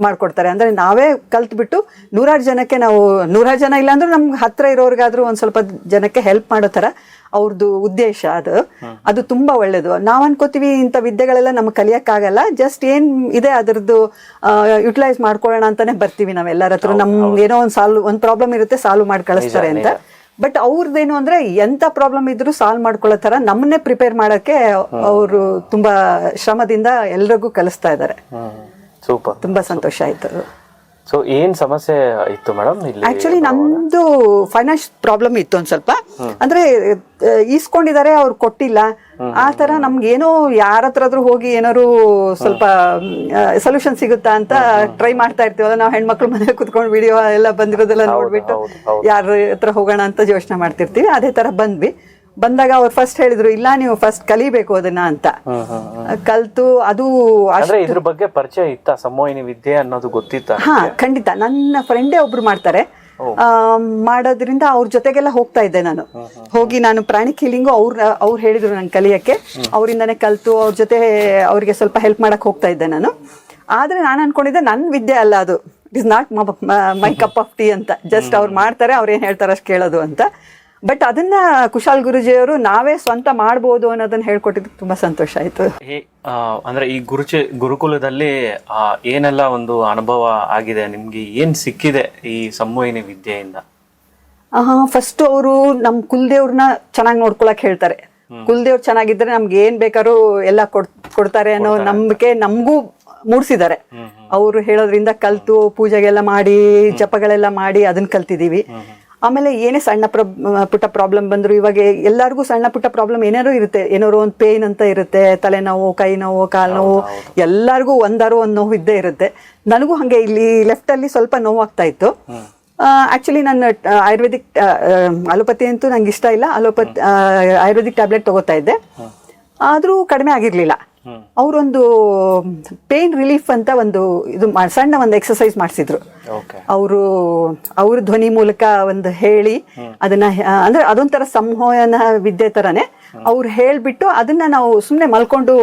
ಮಾಡಿಕೊಡ್ತಾರೆ. ಅಂದರೆ ನಾವೇ ಕಲ್ತ್ಬಿಟ್ಟು 100 ಜನಕ್ಕೆ, ನಾವು 100 ಜನ ಇಲ್ಲಾಂದ್ರೂ ನಮ್ಗೆ ಹತ್ತಿರ ಇರೋರ್ಗಾದ್ರೂ ಒಂದು ಸ್ವಲ್ಪ ಜನಕ್ಕೆ ಹೆಲ್ಪ್ ಮಾಡೋ ಥರ ಅವ್ರದ್ದು ಉದ್ದೇಶ. ಅದು ತುಂಬ ಒಳ್ಳೇದು. ನಾವು ಅನ್ಕೋತೀವಿ ಇಂಥ ವಿದ್ಯೆಗಳೆಲ್ಲ ನಮ್ಗೆ ಕಲಿಯೋಕ್ಕಾಗಲ್ಲ, ಜಸ್ಟ್ ಏನು ಇದೆ ಅದರದ್ದು ಯುಟಿಲೈಸ್ ಮಾಡ್ಕೊಳ್ಳೋಣ ಅಂತಾನೆ ಬರ್ತೀವಿ ನಾವೆಲ್ಲರ ಹತ್ರ. ನಮ್ಗೆ ಏನೋ ಒಂದು ಪ್ರಾಬ್ಲಮ್ ಇರುತ್ತೆ, ಸಾಲ್ವ್ ಮಾಡಿ ಕಳಿಸ್ತಾರೆ ಅಂತ. ಬಟ್ ಅವ್ರದ್ದೇನು ಅಂದ್ರೆ ಎಂತ ಪ್ರಾಬ್ಲಮ್ ಇದ್ರು ಸಾಲ್ವ್ ಮಾಡ್ಕೊಳ್ಳೋ ತರ ನಮ್ಮನ್ನೇ ಪ್ರಿಪೇರ್ ಮಾಡಕ್ಕೆ ಅವರು ತುಂಬಾ ಶ್ರಮದಿಂದ ಎಲ್ರಿಗೂ ಕಲಿಸ್ತಾ ಇದ್ದಾರೆ. ಸೂಪರ್, ತುಂಬಾ ಸಂತೋಷ ಆಯ್ತು. ಸೊ ಏನ್ ಸಮಸ್ಯೆ ಇತ್ತು ಮೇಡಮ್? ಆಕ್ಚುಲಿ ನಮ್ದು ಫೈನಾನ್ಸ್ ಪ್ರಾಬ್ಲಮ್ ಇತ್ತು ಒಂದ್ ಸ್ವಲ್ಪ. ಅಂದ್ರೆ ಈಸ್ಕೊಂಡಿದ್ದಾರೆ, ಅವ್ರು ಕೊಟ್ಟಿಲ್ಲ, ಆ ತರ ನಮ್ಗೆ ಏನೋ ಯಾರ ಹತ್ರ ಹೋಗಿ ಏನಾದ್ರು ಸ್ವಲ್ಪ ಸೊಲ್ಯೂಷನ್ ಸಿಗುತ್ತಾ ಅಂತ ಟ್ರೈ ಮಾಡ್ತಾ ಇರ್ತೀವಲ್ಲ ನಾವು ಹೆಣ್ಮಕ್ಳು. ಮನೇಲಿ ಕುತ್ಕೊಂಡು ವಿಡಿಯೋ ಎಲ್ಲ ಬಂದಿರೋದೆಲ್ಲ ನೋಡ್ಬಿಟ್ಟು ಯಾರ ಹತ್ರ ಹೋಗೋಣ ಅಂತ ಯೋಚನೆ ಮಾಡ್ತಿರ್ತೀವಿ. ಅದೇ ತರ ಬಂದಾಗ ಅವ್ರು ಫಸ್ಟ್ ಹೇಳಿದ್ರು, ಇಲ್ಲ ನೀವು ಫಸ್ಟ್ ಕಲಿಬೇಕು ಅದನ್ನ ಅಂತ. ಕಲ್ತು ಅದು ಇದ್ರ ಬಗ್ಗೆ ಪರಿಚಯ ಇತ್ತ, ಸಮೋಹಿನಿ ವಿದ್ಯೆ ಅನ್ನೋದು ಗೊತ್ತಿತ್ತ? ಹಾ, ಖಂಡಿತ. ನನ್ನ ಫ್ರೆಂಡೇ ಒಬ್ರು ಮಾಡ್ತಾರೆ. ಮಾಡೋದ್ರಿಂದ ಅವ್ರ ಜೊತೆಗೆಲ್ಲ ಹೋಗ್ತಾ ಇದ್ದೆ ನಾನು. ಹೋಗಿ ನಾನು ಪ್ರಾಣಿಕ್ ಹೀಲಿಂಗು ಅವ್ರು ಹೇಳಿದ್ರು ನಂಗೆ ಕಲಿಯಕ್ಕೆ. ಅವರಿಂದಾನೇ ಕಲ್ತು ಅವ್ರ ಜೊತೆ ಅವ್ರಿಗೆ ಸ್ವಲ್ಪ ಹೆಲ್ಪ್ ಮಾಡಕ್ ಹೋಗ್ತಾ ಇದ್ದೆ ನಾನು. ಆದ್ರೆ ನಾನು ಅನ್ಕೊಂಡಿದ್ದೆ ನನ್ನ ವಿದ್ಯೆ ಅಲ್ಲ ಅದು, it is not my cup of tea ಅಂತ. ಜಸ್ಟ್ ಅವ್ರು ಮಾಡ್ತಾರೆ, ಅವ್ರು ಏನ್ ಹೇಳ್ತಾರೆ ಅಷ್ಟು ಕೇಳೋದು ಅಂತ. ಬಟ್ ಅದನ್ನ ಕುಶಾಲ್ ಗುರುಜಿಯವರು ನಾವೇ ಸ್ವಂತ ಮಾಡ್ಬೋದು ಅನ್ನೋದನ್ನ ಹೇಳ್ಕೊಟ್ಟಿದ್ದು ತುಂಬಾ ಸಂತೋಷ ಆಯ್ತು. ಅಂದ್ರೆ ಈ ಗುರುಕುಲದಲ್ಲಿ ಏನೆಲ್ಲ ಒಂದು ಅನುಭವ ಆಗಿದೆ ನಿಮ್ಗೆ? ಏನ್ ಸಿಕ್ಕಿದೆ ಈ ಸಮೋಹಿನಿ ವಿದ್ಯೆಯಿಂದ? ಫಸ್ಟ್ ಅವರು ನಮ್ ಕುಲದೇವ್ರನ್ನ ಚೆನ್ನಾಗಿ ನೋಡ್ಕೊಳಕ್ ಹೇಳ್ತಾರೆ. ಕುಲದೇವ್ರು ಚೆನ್ನಾಗಿದ್ರೆ ನಮ್ಗೆ ಏನ್ ಬೇಕಾದ್ರೂ ಎಲ್ಲ ಕೊಡ್ತಾರೆ ಅನ್ನೋ ನಂಬಿಕೆ ನಮಗೂ ಮೂಡಿಸಿದ್ದಾರೆ. ಅವರು ಹೇಳೋದ್ರಿಂದ ಕಲ್ತು ಪೂಜೆಗೆಲ್ಲ ಮಾಡಿ ಜಪಗಳೆಲ್ಲ ಮಾಡಿ ಅದನ್ನ ಕಲ್ತಿದೀವಿ. ಆಮೇಲೆ ಏನೇ ಸಣ್ಣ ಪುಟ್ಟ ಪ್ರಾಬ್ಲಮ್ ಬಂದ್ರು, ಇವಾಗ ಎಲ್ಲರಿಗೂ ಸಣ್ಣ ಪುಟ್ಟ ಪ್ರಾಬ್ಲಮ್ ಏನಾರು ಇರುತ್ತೆ, ಏನಾರು ಒಂದು ಪೇನ್ ಅಂತ ಇರುತ್ತೆ, ತಲೆನೋವು, ಕೈ ನೋವು, ಕಾಲು ನೋವು, ಎಲ್ಲರಿಗೂ ಒಂದಾರು ಒಂದು ನೋವು ಇದ್ದೇ ಇರುತ್ತೆ. ನನಗೂ ಹಾಗೆ ಇಲ್ಲಿ ಲೆಫ್ಟ್ ಅಲ್ಲಿ ಸ್ವಲ್ಪ ನೋವಾಗ್ತಾ ಇತ್ತು. ಆಕ್ಚುಲಿ ನಾನು ಆಯುರ್ವೇದಿಕ್ ಅಲೋಪತಿ ಅಂತೂ ನಂಗೆ ಇಷ್ಟ ಇಲ್ಲ, ಆಯುರ್ವೇದಿಕ್ ಟ್ಯಾಬ್ಲೆಟ್ ತಗೋತಾ ಇದ್ದೆ, ಆದ್ರೂ ಕಡಿಮೆ ಆಗಿರ್ಲಿಲ್ಲ. ಅವರೊಂದು ಪೇನ್ ರಿಲೀಫ್ ಅಂತ ಒಂದು ಇದು ಸಣ್ಣ ಒಂದು ಎಕ್ಸರ್ಸೈಸ್ ಮಾಡಿಸಿದ್ರು. ಅವ್ರ ಧ್ವನಿ ಮೂಲಕ ಒಂದು ಹೇಳಿ ಅದನ್ನ, ಅಂದ್ರೆ ಅದೊಂಥರ ಸಂವಹನ ವಿದ್ಯೆ ತರನೇ. ಅವ್ರು ಹೇಳ್ಬಿಟ್ಟು ಅದನ್ನ ನಾವು ಸುಮ್ಮನೆ ಮಲ್ಕೊಂಡು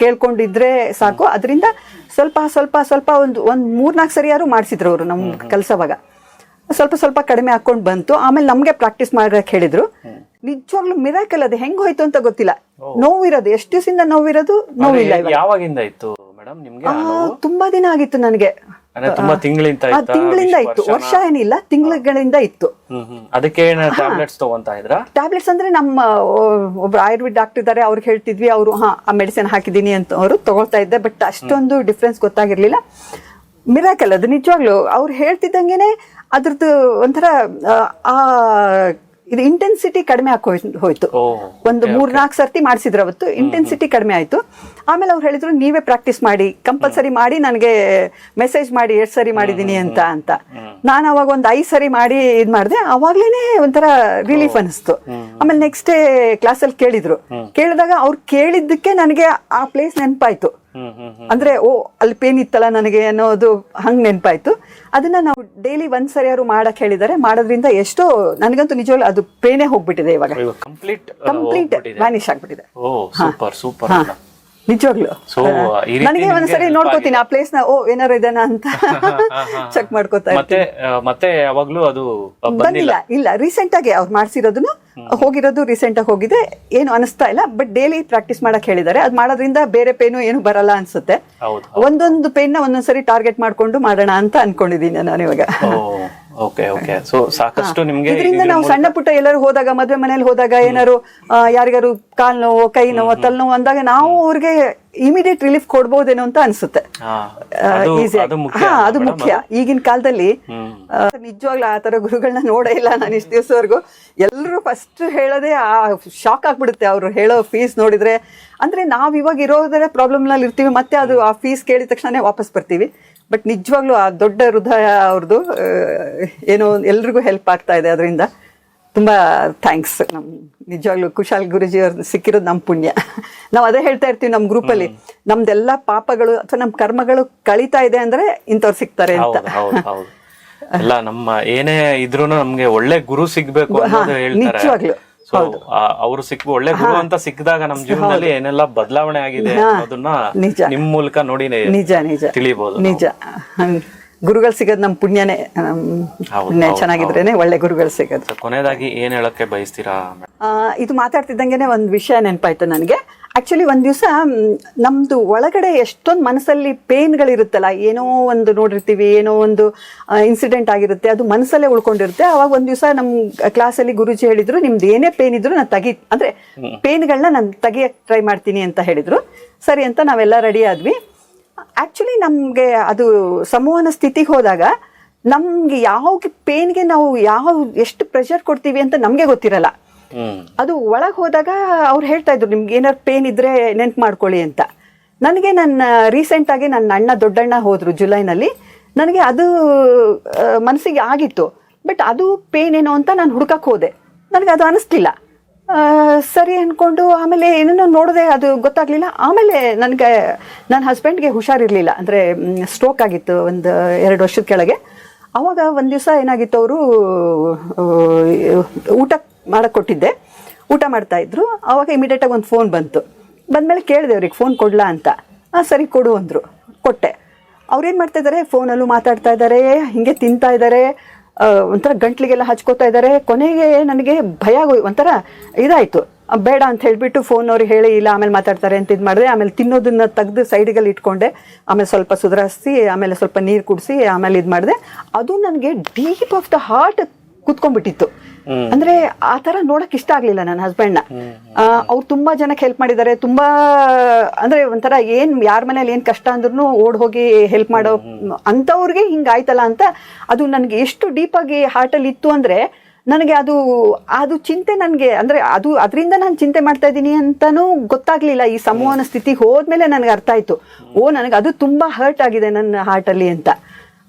ಕೇಳ್ಕೊಂಡಿದ್ರೆ ಸಾಕು. ಅದರಿಂದ ಸ್ವಲ್ಪ ಸ್ವಲ್ಪ ಸ್ವಲ್ಪ ಒಂದು 3-4 ಸರಿಯಾರು ಮಾಡಿಸಿದ್ರು ಅವರು ನಮ್ಗೆ ಕಲ್ಸವಾಗ. ಸ್ವಲ್ಪ ಕಡಿಮೆ ಹಾಕೊಂಡು ಬಂತು. ಆಮೇಲೆ ನಮ್ಗೆ ಪ್ರಾಕ್ಟೀಸ್ ಮಾಡಕ್ ಹೇಳಿದ್ರು. ನಿಜವಾಗ್ಲೂ ಮಿರಾಕಲ್. ಅದು ಹೆಂಗ್ ಹೋಯ್ತು ಅಂತ ಗೊತ್ತಿಲ್ಲ. ನೋವಿರೋದು ಎಷ್ಟು ದಿವಸದಿಂದ ನೋವಿರೋದು, ನೋವಿಲ್ಲ. ಯಾವಾಗಿಂದ ಇತ್ತು ಮೇಡಮ್ ನಿಮ್ಗೆ? ತುಂಬಾ ದಿನ ಆಗಿತ್ತು ನನಗೆ. ತಿಂಗಳಿಂದ ಇತ್ತು, ವರ್ಷ ಏನಿಲ್ಲ, ತಿಂಗಳಿಂದ ಇತ್ತು. ಅದಕ್ಕೆ ಟ್ಯಾಬ್ಲೆಟ್ಸ್ ತಗೊಂತಾ ಇದ್ರಾ? ಟ್ಯಾಬ್ಲೆಟ್ಸ್ ಅಂದ್ರೆ ನಮ್ಮ ಒಬ್ರು ಆಯುರ್ವೇದ ಡಾಕ್ಟರ್ ಇದ್ದಾರೆ, ಅವ್ರಿಗೆ ಹೇಳ್ತಿದ್ವಿ. ಅವರು ಆ ಮೆಡಿಸಿನ್ ಹಾಕಿದೀನಿ ಅಂತ ಅವರು ತಗೊಳ್ತಾ ಇದ್ದೆ. ಬಟ್ ಅಷ್ಟೊಂದು ಡಿಫ್ರೆನ್ಸ್ ಗೊತ್ತಾಗಿರ್ಲಿಲ್ಲ. ಮಿರಾಕಲ್ ಅದು ನಿಜವಾಗ್ಲು. ಅವ್ರು ಹೇಳ್ತಿದ್ದಂಗೆನೆ ಅದ್ರದ್ದು ಒಂಥರ ಇದು ಇಂಟೆನ್ಸಿಟಿ ಕಡಿಮೆ ಹೋಯ್ತು. ಒಂದು 3-4 ಸರ್ತಿ ಮಾಡಿಸಿದ್ರು ಅವತ್ತು. ಇಂಟೆನ್ಸಿಟಿ ಕಡಿಮೆ ಆಯ್ತು. ಆಮೇಲೆ ಅವ್ರು ಹೇಳಿದ್ರು, ನೀವೇ ಪ್ರಾಕ್ಟೀಸ್ ಮಾಡಿ, ಕಂಪಲ್ಸರಿ ಮಾಡಿ, ನನಗೆ ಮೆಸೇಜ್ ಮಾಡಿ ಎಷ್ಟು ಸರಿ ಮಾಡಿದೀನಿ ಅಂತ. ನಾನು ಅವಾಗ ಒಂದು 5 ಸರಿ ಮಾಡಿ ಇದ್ ಮಾಡಿದೆ. ಅವಾಗ್ಲೇನೆ ಒಂಥರ ರಿಲೀಫ್ ಅನಿಸ್ತು. ಆಮೇಲೆ ನೆಕ್ಸ್ಟ್ ಡೇ ಕ್ಲಾಸಲ್ಲಿ ಕೇಳಿದಾಗ ಅವ್ರು ಕೇಳಿದ್ದಕ್ಕೆ ನನಗೆ ಆ ಪ್ಲೇಸ್ ನೆನಪಾಯ್ತು. ಅಂದ್ರೆ ಅಲ್ಲಿ ಪೇನ್ ಇತ್ತಲ್ಲ ನನಗೆ ಅನ್ನೋದು ಹಂಗ್ ನೆನಪಾಯ್ತು. ಅದನ್ನ ನಾವು ಡೈಲಿ 1 ಸರಿಯಾರು ಮಾಡಕ್ ಹೇಳಿದ್ದಾರೆ. ಮಾಡೋದ್ರಿಂದ ಎಷ್ಟೋ, ನನಗಂತೂ ನಿಜವಾಗ್ಲೂ ಅದು ಪೇನೇ ಹೋಗ್ಬಿಟ್ಟಿದೆ. ಇವಾಗ ಕಂಪ್ಲೀಟ್ ವ್ಯಾನಿಶ್ ಆಗ್ಬಿಟ್ಟಿದೆ. ನಿಜವಾಗ್ಲು ನನಗೆ ಒಂದ್ಸರಿ ನೋಡ್ಕೋತೀನಿ ಆ ಪ್ಲೇಸ್ ನ, ಏನಾರು ಇದನ್ನ ಅಂತ ಚೆಕ್ ಮಾಡ್ಕೋತಾ ಮತ್ತೆ ಯಾವಾಗ್ಲೂ ಅದು ಬಂದಿಲ್ಲ. ಇಲ್ಲ, ರೀಸೆಂಟ್ ಆಗಿ ಅವ್ರು ಮಾಡ್ಸಿರೋದನ್ನು ಹೋಗಿರೋದು ರೀಸೆಂಟ್ ಆಗಿ ಹೋಗಿದೆ. ಏನು ಅನಿಸ್ತಾ ಇಲ್ಲ. ಬಟ್ ಡೈಲಿ ಪ್ರಾಕ್ಟೀಸ್ ಮಾಡಕ್ ಹೇಳಿದ್ದಾರೆ. ಅದ್ ಮಾಡೋದ್ರಿಂದ ಬೇರೆ ಪೇನು ಏನು ಬರಲ್ಲ ಅನ್ಸುತ್ತೆ. ಒಂದೊಂದು ಪೇನ್ ನ ಒಂದೊಂದ್ಸರಿ ಟಾರ್ಗೆಟ್ ಮಾಡ್ಕೊಂಡು ಮಾಡೋಣ ಅಂತ ಅನ್ಕೊಂಡಿದೀನಿ ನಾನು ಇವಾಗ. ಸಾಕಷ್ಟು ನಿಮ್ಗೆ ಇದರಿಂದ ನಾವು ಸಣ್ಣ ಪುಟ್ಟ ಎಲ್ಲರೂ ಹೋದಾಗ, ಮದ್ವೆ ಮನೇಲಿ ಹೋದಾಗ, ಏನಾರು ಯಾರಿಗಾರು ಕಾಲ್ ನೋವು, ಕೈ ನೋವು, ತಲೆ ನೋವು ಅಂದಾಗ ನಾವು ಅವ್ರಿಗೆ ಇಮಿಡಿಯೇಟ್ ರಿಲೀಫ್ ಕೊಡ್ಬೋದೇನೋ ಅಂತ ಅನ್ಸುತ್ತೆ. ಅದು ಮುಖ್ಯ ಈಗಿನ ಕಾಲದಲ್ಲಿ. ನಿಜವಾಗ್ಲೂ ಆ ತರ ಗುರುಗಳನ್ನ ನೋಡೇ ಇಲ್ಲ ನಾನು ಇಷ್ಟು ದಿವಸವರೆಗೂ. ಎಲ್ಲರೂ ಫಸ್ಟ್ ಹೇಳೋದೇ ಶಾಕ್ ಆಗ್ಬಿಡುತ್ತೆ ಅವ್ರು ಹೇಳೋ ಫೀಸ್ ನೋಡಿದ್ರೆ. ಅಂದ್ರೆ ನಾವ್ ಇವಾಗ ಇರೋದರ ಪ್ರಾಬ್ಲಮ್ ನಲ್ಲಿ ಇರ್ತೀವಿ, ಮತ್ತೆ ಅದು ಆ ಫೀಸ್ ಕೇಳಿದ ತಕ್ಷಣ ವಾಪಸ್ ಬರ್ತೀವಿ. ಬಟ್ ನಿಜವಾಗ್ಲೂ ಆ ದೊಡ್ಡ ಹೃದಯ ಅವ್ರದ್ದು ಏನೋ ಎಲ್ರಿಗೂ ಹೆಲ್ಪ್ ಆಗ್ತಾ ಇದೆ. ಅದರಿಂದ ತುಂಬ ಥ್ಯಾಂಕ್ಸ್. ನಮ್ ನಿಜವಾಗ್ಲೂ ಕುಶಾಲ್ ಗುರುಜಿ ಅವ್ರು ಸಿಕ್ಕಿರೋದು ನಮ್ಮ ಪುಣ್ಯ. ನಾವು ಅದೇ ಹೇಳ್ತಾ ಇರ್ತೀವಿ ನಮ್ಮ ಗ್ರೂಪಲ್ಲಿ, ನಮ್ದೆಲ್ಲ ಪಾಪಗಳು ಅಥವಾ ನಮ್ಮ ಕರ್ಮಗಳು ಕಳೀತಾ ಇದೆ ಅಂದ್ರೆ ಇಂಥವ್ರು ಸಿಗ್ತಾರೆ ಅಂತ. ಹೌದು ಎಲ್ಲ ನಮ್ಮ ಏನೇ ಇದ್ರೂ ನಮ್ಗೆ ಒಳ್ಳೆ ಗುರು ಸಿಗ್ಬೇಕು ಅನ್ನೋದು ಹೇಳ್ತಾರೆ. ನಿಜವಾಗ್ಲು ಸೊ ಅವ್ರು ಒಳ್ಳೆ ಗುರು ಅಂತ ಸಿಕ್ಕಿದಾಗ ನಮ್ ಜೀವನದಲ್ಲಿ ಏನೆಲ್ಲ ಬದಲಾವಣೆ ಆಗಿದೆ ಅನ್ನೋದನ್ನ ನಿಮ್ ಮೂಲಕ ನೋಡಿ ನಿಜ ನಿಜ ತಿಳಿಬಹುದು. ನಿಜ, ಗುರುಗಳು ಸಿಗೋದು ನಮ್ಮ ಪುಣ್ಯನೇ. ಪುಣ್ಯ ಚೆನ್ನಾಗಿದ್ರೇನೆ ಒಳ್ಳೆ ಗುರುಗಳು ಸಿಗೋದು. ಕೊನೆಯದಾಗಿ ಏನ್ ಹೇಳಕ್ಕೆ ಬಯಸ್ತೀರಾ? ಇದು ಮಾತಾಡ್ತಿದ್ದಂಗೆನೆ ಒಂದು ವಿಷಯ ನೆನಪಾಯ್ತು ನನಗೆ. ಆಕ್ಚುಲಿ ಒಂದ್ ದಿವಸ ನಮ್ದು ಒಳಗಡೆ ಎಷ್ಟೊಂದು ಮನಸ್ಸಲ್ಲಿ ಪೇನ್ಗಳಿರುತ್ತಲ್ಲ, ಏನೋ ಒಂದು ನೋಡಿರ್ತೀವಿ, ಏನೋ ಒಂದು ಇನ್ಸಿಡೆಂಟ್ ಆಗಿರುತ್ತೆ, ಅದು ಮನಸ್ಸಲ್ಲೇ ಉಳ್ಕೊಂಡಿರುತ್ತೆ. ಅವಾಗ ಒಂದ್ ದಿವಸ ನಮ್ ಕ್ಲಾಸಲ್ಲಿ ಗುರುಜಿ ಹೇಳಿದ್ರು, ನಿಮ್ದು ಏನೇ ಪೇನ್ ಇದ್ರು ನಾನು ಅಂದ್ರೆ ಪೇನ್ಗಳನ್ನ ನಾನು ತೆಗಿಯಕ್ಕೆ ಟ್ರೈ ಮಾಡ್ತೀನಿ ಅಂತ ಹೇಳಿದ್ರು. ಸರಿ ಅಂತ ನಾವೆಲ್ಲ ರೆಡಿ ಆದ್ವಿ. ಆಕ್ಚುಲಿ ನಮ್ಗೆ ಅದು ಸಂವಹನ ಸ್ಥಿತಿಗೆ ಹೋದಾಗ ನಮ್ಗೆ ಯಾವ ಪೇನ್ಗೆ ನಾವು ಎಷ್ಟು ಪ್ರೆಷರ್ ಕೊಡ್ತೀವಿ ಅಂತ ನಮ್ಗೆ ಗೊತ್ತಿರಲ್ಲ. ಅದು ಒಳಗೆ ಹೋದಾಗ ಅವ್ರು ಹೇಳ್ತಾ ಇದ್ರು, ನಿಮ್ಗೆ ಏನಾದ್ರು ಪೇನ್ ಇದ್ರೆ ನೆನ್ಪು ಮಾಡ್ಕೊಳ್ಳಿ ಅಂತ. ನನಗೆ ರೀಸೆಂಟ್ ಆಗಿ ನನ್ನ ಅಣ್ಣ ದೊಡ್ಡಣ್ಣ ಹೋದ್ರು ಜುಲೈನಲ್ಲಿ. ನನಗೆ ಅದು ಮನಸ್ಸಿಗೆ ಆಗಿತ್ತು, ಬಟ್ ಅದು ಪೇನ್ ಏನೋ ಅಂತ ನಾನು ಹುಡ್ಕಕ್ಕೆ ಹೋದೆ. ನನಗೆ ಅದು ಅನಿಸ್ಲಿಲ್ಲ. ಸರಿ ಅಂದ್ಕೊಂಡು ಆಮೇಲೆ ಏನೇನೋ ನೋಡಿದೆ, ಅದು ಗೊತ್ತಾಗ್ಲಿಲ್ಲ. ಆಮೇಲೆ ನನಗೆ ನನ್ನ ಹಸ್ಬೆಂಡ್ಗೆ ಹುಷಾರಿರ್ಲಿಲ್ಲ, ಅಂದರೆ ಸ್ಟ್ರೋಕ್ ಆಗಿತ್ತು ಒಂದು 2 ವರ್ಷದ ಕೆಳಗೆ. ಆವಾಗ ಒಂದು ದಿವಸ ಏನಾಗಿತ್ತು, ಅವರು ಊಟ ಮಾಡಕ್ಕೆ ಕೊಟ್ಟಿದ್ದೆ, ಊಟ ಮಾಡ್ತಾ ಇದ್ರು. ಆವಾಗ ಇಮಿಡಿಯೇಟಾಗಿ ಒಂದು ಫೋನ್ ಬಂದಮೇಲೆ ಕೇಳಿದೆ ಅವ್ರಿಗೆ ಫೋನ್ ಕೊಡ್ಲಾ ಅಂತ. ಸರಿ ಕೊಡು ಅಂದರು, ಕೊಟ್ಟೆ. ಅವ್ರೇನು ಮಾಡ್ತಾ ಇದ್ದಾರೆ, ಫೋನಲ್ಲೂ ಮಾತಾಡ್ತಾ ಇದ್ದಾರೆ, ಹಿಂಗೆ ತಿಂತಾ ಇದ್ದಾರೆ, ಒಂಥರ ಗಂಟ್ಲಿಗೆಲ್ಲ ಹಚ್ಕೋತಾ ಇದ್ದಾರೆ. ಕೊನೆಗೆ ನನಗೆ ಭಯ ಒಂಥರ ಇದಾಯಿತು. ಬೇಡ ಅಂತ ಹೇಳಿಬಿಟ್ಟು ಫೋನ್ ಅವ್ರಿಗೆ ಹೇಳಿ, ಇಲ್ಲ ಆಮೇಲೆ ಮಾತಾಡ್ತಾರೆ ಅಂತ ಇದು ಮಾಡಿದೆ. ಆಮೇಲೆ ತಿನ್ನೋದನ್ನ ತೆಗೆದು ಸೈಡ್ಗಳಲ್ಲಿ ಇಟ್ಕೊಂಡೆ. ಆಮೇಲೆ ಸ್ವಲ್ಪ ಸುಧಾರಿಸಿ, ಆಮೇಲೆ ಸ್ವಲ್ಪ ನೀರು ಕುಡಿಸಿ, ಆಮೇಲೆ ಇದು ಮಾಡಿದೆ. ಅದು ನನಗೆ ಡೀಪ್ ಆಫ್ ದ ಹಾರ್ಟ್ ಕುತ್ಕೊಂಡ್ಬಿಟ್ಟಿತ್ತು. ಅಂದ್ರೆ ಆ ತರ ನೋಡಕ್ ಇಷ್ಟ ಆಗ್ಲಿಲ್ಲ ನನ್ನ ಹಸ್ಬೆಂಡ್ನ. ಅವ್ರು ತುಂಬಾ ಜನಕ್ಕೆ ಹೆಲ್ಪ್ ಮಾಡಿದ್ದಾರೆ. ತುಂಬಾ ಅಂದ್ರೆ ಒಂಥರ ಯಾರ ಮನೇಲಿ ಏನ್ ಕಷ್ಟ ಅಂದ್ರೂ ಓಡ್ ಹೋಗಿ ಹೆಲ್ಪ್ ಮಾಡೋ ಅಂತವ್ರಿಗೆ ಹಿಂಗಾಯ್ತಲ್ಲ ಅಂತ ಅದು ನನಗೆ ಎಷ್ಟು ಡೀಪ್ ಆಗಿ ಹಾರ್ಟ್ ಅಲ್ಲಿ ಇತ್ತು ಅಂದ್ರೆ ನನಗೆ ಅದು ಚಿಂತೆ ನನಗೆ ಅಂದ್ರೆ ಅದರಿಂದ ನಾನು ಚಿಂತೆ ಮಾಡ್ತಾ ಇದ್ದೀನಿ ಅಂತಾನೂ ಗೊತ್ತಾಗ್ಲಿಲ್ಲ. ಈ ಸಂವಹನ ಸ್ಥಿತಿಗೆ ಹೋದ್ಮೇಲೆ ನನಗೆ ಅರ್ಥ ಆಯ್ತು, ನನಗೆ ಅದು ತುಂಬಾ ಹರ್ಟ್ ಆಗಿದೆ ನನ್ನ ಹಾರ್ಟ್ ಅಲ್ಲಿ ಅಂತ.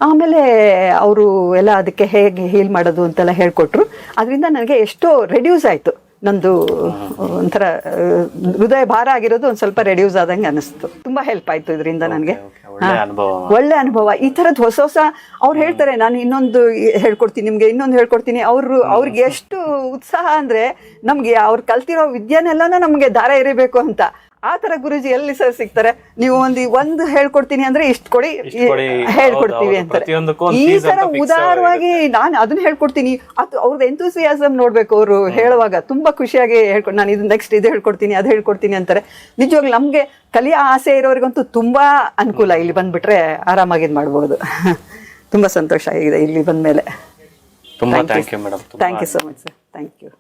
ಆಮೇಲೆ ಅವರು ಎಲ್ಲ ಅದಕ್ಕೆ ಹೇಗೆ ಹೀಲ್ ಮಾಡೋದು ಅಂತೆಲ್ಲ ಹೇಳ್ಕೊಟ್ರು. ಅದರಿಂದ ನನಗೆ ಎಷ್ಟೋ ರೆಡ್ಯೂಸ್ ಆಯಿತು. ನಂದು ಒಂಥರ ಹೃದಯ ಭಾರ ಆಗಿರೋದು ಒಂದು ಸ್ವಲ್ಪ ರೆಡ್ಯೂಸ್ ಆದಂಗೆ ಅನಿಸ್ತು. ತುಂಬ ಹೆಲ್ಪ್ ಆಯಿತು ಇದರಿಂದ ನನಗೆ. ಒಳ್ಳೆ ಅನುಭವ. ಈ ಥರದ್ದು ಹೊಸ ಅವ್ರು ಹೇಳ್ತಾರೆ, ನಾನು ಇನ್ನೊಂದು ಹೇಳ್ಕೊಡ್ತೀನಿ ನಿಮಗೆ, ಇನ್ನೊಂದು ಹೇಳ್ಕೊಡ್ತೀನಿ. ಅವ್ರಿಗೆ ಎಷ್ಟು ಉತ್ಸಾಹ ಅಂದರೆ ನಮಗೆ ಅವ್ರು ಕಲ್ತಿರೋ ವಿದ್ಯೆನೆಲ್ಲನೂ ನಮಗೆ ದಾರ ಎರಿಬೇಕು ಅಂತ. ಆ ತರ ಗುರುಜಿ ಎಲ್ಲಿ ಸರ್ ಸಿಗ್ತಾರೆ? ನೀವು ಒಂದು ಹೇಳ್ಕೊಡ್ತೀನಿ ಅಂದ್ರೆ ಇಷ್ಟು ಕೊಡಿ, ಹೇಳ್ಕೊಡ್ತೀವಿ ಅಂತಾರೆ. ಈ ತರ ಉದಾರವಾಗಿ ನಾನು ಅದನ್ನ ಹೇಳ್ಕೊಡ್ತೀನಿ, ಅದು ಅವ್ರದ್ದು ಎಂಥೂಸಿಯಾಸಮ್ ನೋಡ್ಬೇಕು. ಅವರು ಹೇಳುವಾಗ ತುಂಬಾ ಖುಷಿಯಾಗಿ ನಾನು ಇದು ನೆಕ್ಸ್ಟ್ ಇದು ಹೇಳ್ಕೊಡ್ತೀನಿ, ಅದು ಹೇಳ್ಕೊಡ್ತೀನಿ ಅಂತಾರೆ. ನಿಜವಾಗ್ಲೂ ನಮ್ಗೆ ಕಲಿಯೋ ಆಸೆ ಇರೋರಿಗಂತೂ ತುಂಬಾ ಅನುಕೂಲ. ಇಲ್ಲಿ ಬಂದ್ಬಿಟ್ರೆ ಆರಾಮಾಗಿ ಇದು ಮಾಡ್ಬೋದು. ತುಂಬಾ ಸಂತೋಷ ಆಗಿದೆ ಇಲ್ಲಿ ಬಂದ್ಮೇಲೆ. Thank you so much sir. Thank you.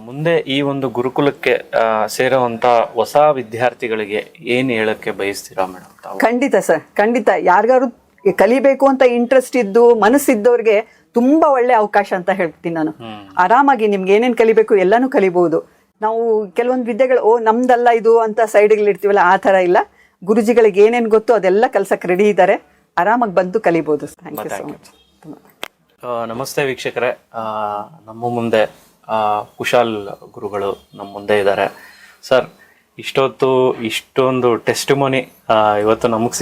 ಮುಂದೆ ಈ ಒಂದು ಗುರುಕುಲಕ್ಕೆ ಸೇರುವಂತ ಹೊಸ ವಿದ್ಯಾರ್ಥಿಗಳಿಗೆ ಏನ್ ಹೇಳಕ್ಕೆ ಬಯಸ್ತೀರಾ ಮೇಡಮ್? ಖಂಡಿತ ಸರ್, ಖಂಡಿತ. ಯಾರಿಗಾರು ಕಲಿಬೇಕು ಅಂತ ಇಂಟ್ರೆಸ್ಟ್ ಇದ್ದು ಮನಸ್ಸಿದ್ದವ್ರಿಗೆ ತುಂಬಾ ಒಳ್ಳೆ ಅವಕಾಶ ಅಂತ ಹೇಳ್ತೀನಿ ನಾನು. ಆರಾಮಾಗಿ ನಿಮ್ಗೆ ಏನೇನ್ ಕಲಿಬೇಕು ಎಲ್ಲಾನು ಕಲಿಬಹುದು. ನಾವು ಕೆಲವೊಂದು ವಿದ್ಯೆಗಳು ನಮ್ದಲ್ಲ ಇದು ಅಂತ ಸೈಡ್ಗಳು ಇರ್ತೀವಲ್ಲ, ಆ ತರ ಇಲ್ಲ. ಗುರುಜಿಗಳಿಗೆ ಏನೇನ್ ಗೊತ್ತು ಅದೆಲ್ಲ ಕಲ್ಸಕ್ ರೆಡಿ ಇದ್ದಾರೆ. ಆರಾಮಾಗಿ ಬಂದು ಕಲಿಬಹುದು. Thank you so much. ನಮಸ್ತೆ ವೀಕ್ಷಕರೇ, ನಮ್ಮ ಮುಂದೆ ಕುಶಾಲ್ ಗುರುಗಳು ನಮ್ಮ ಮುಂದೆ ಇದ್ದಾರೆ. ಸರ್, ಇಷ್ಟೊಂದು ಟೆಸ್ಟಿಮೋನಿ ಇವತ್ತು ನಮಗೆ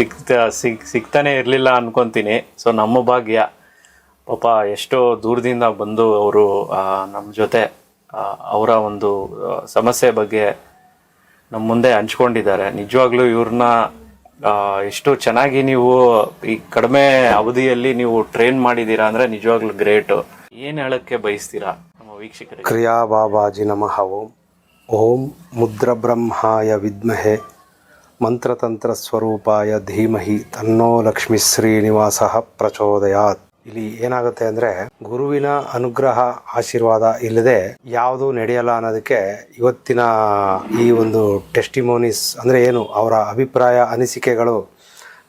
ಸಿಗ್ತಾನೆ ಇರಲಿಲ್ಲ ಅನ್ಕೊಂತೀನಿ. ಸೊ ನಮ್ಮ ಭಾಗ್ಯ. ಪಾಪ ಎಷ್ಟೋ ದೂರದಿಂದ ಬಂದು ಅವರು ನಮ್ಮ ಜೊತೆ ಅವರ ಒಂದು ಸಮಸ್ಯೆ ಬಗ್ಗೆ ನಮ್ಮ ಮುಂದೆ ಹಂಚ್ಕೊಂಡಿದ್ದಾರೆ. ನಿಜವಾಗ್ಲೂ ಇವ್ರನ್ನ ಎಷ್ಟು ಚೆನ್ನಾಗಿ ನೀವು ಈ ಕಡಿಮೆ ಅವಧಿಯಲ್ಲಿ ನೀವು ಟ್ರೈನ್ ಮಾಡಿದ್ದೀರಾ ಅಂದರೆ ನಿಜವಾಗ್ಲೂ ಗ್ರೇಟು. ಏನು ಹೇಳಕ್ಕೆ ಬಯಸ್ತೀರಾ ನಮ್ಮ ವೀಕ್ಷಕರಿಗೆ? ಕ್ರಿಯಾ ಬಾಬಾಜಿ ನಮಃ. ಓಂ ಮುದ್ರ ಬ್ರಹ್ಮಾಯ ವಿದ್ಮಹೆ ಮಂತ್ರತಂತ್ರ ಸ್ವರೂಪಾಯ ಧೀಮಹಿ ತನ್ನೋ ಲಕ್ಷ್ಮೀ ಶ್ರೀನಿವಾಸ ಪ್ರಚೋದಯಾತ್. ಇಲ್ಲಿ ಏನಾಗುತ್ತೆ ಅಂದರೆ, ಗುರುವಿನ ಅನುಗ್ರಹ ಆಶೀರ್ವಾದ ಇಲ್ಲದೆ ಯಾವುದೂ ನಡೆಯಲ್ಲ ಅನ್ನೋದಕ್ಕೆ ಇವತ್ತಿನ ಈ ಒಂದು ಟೆಸ್ಟಿಮೋನೀಸ್ ಅಂದರೆ ಏನು, ಅವರ ಅಭಿಪ್ರಾಯ ಅನಿಸಿಕೆಗಳು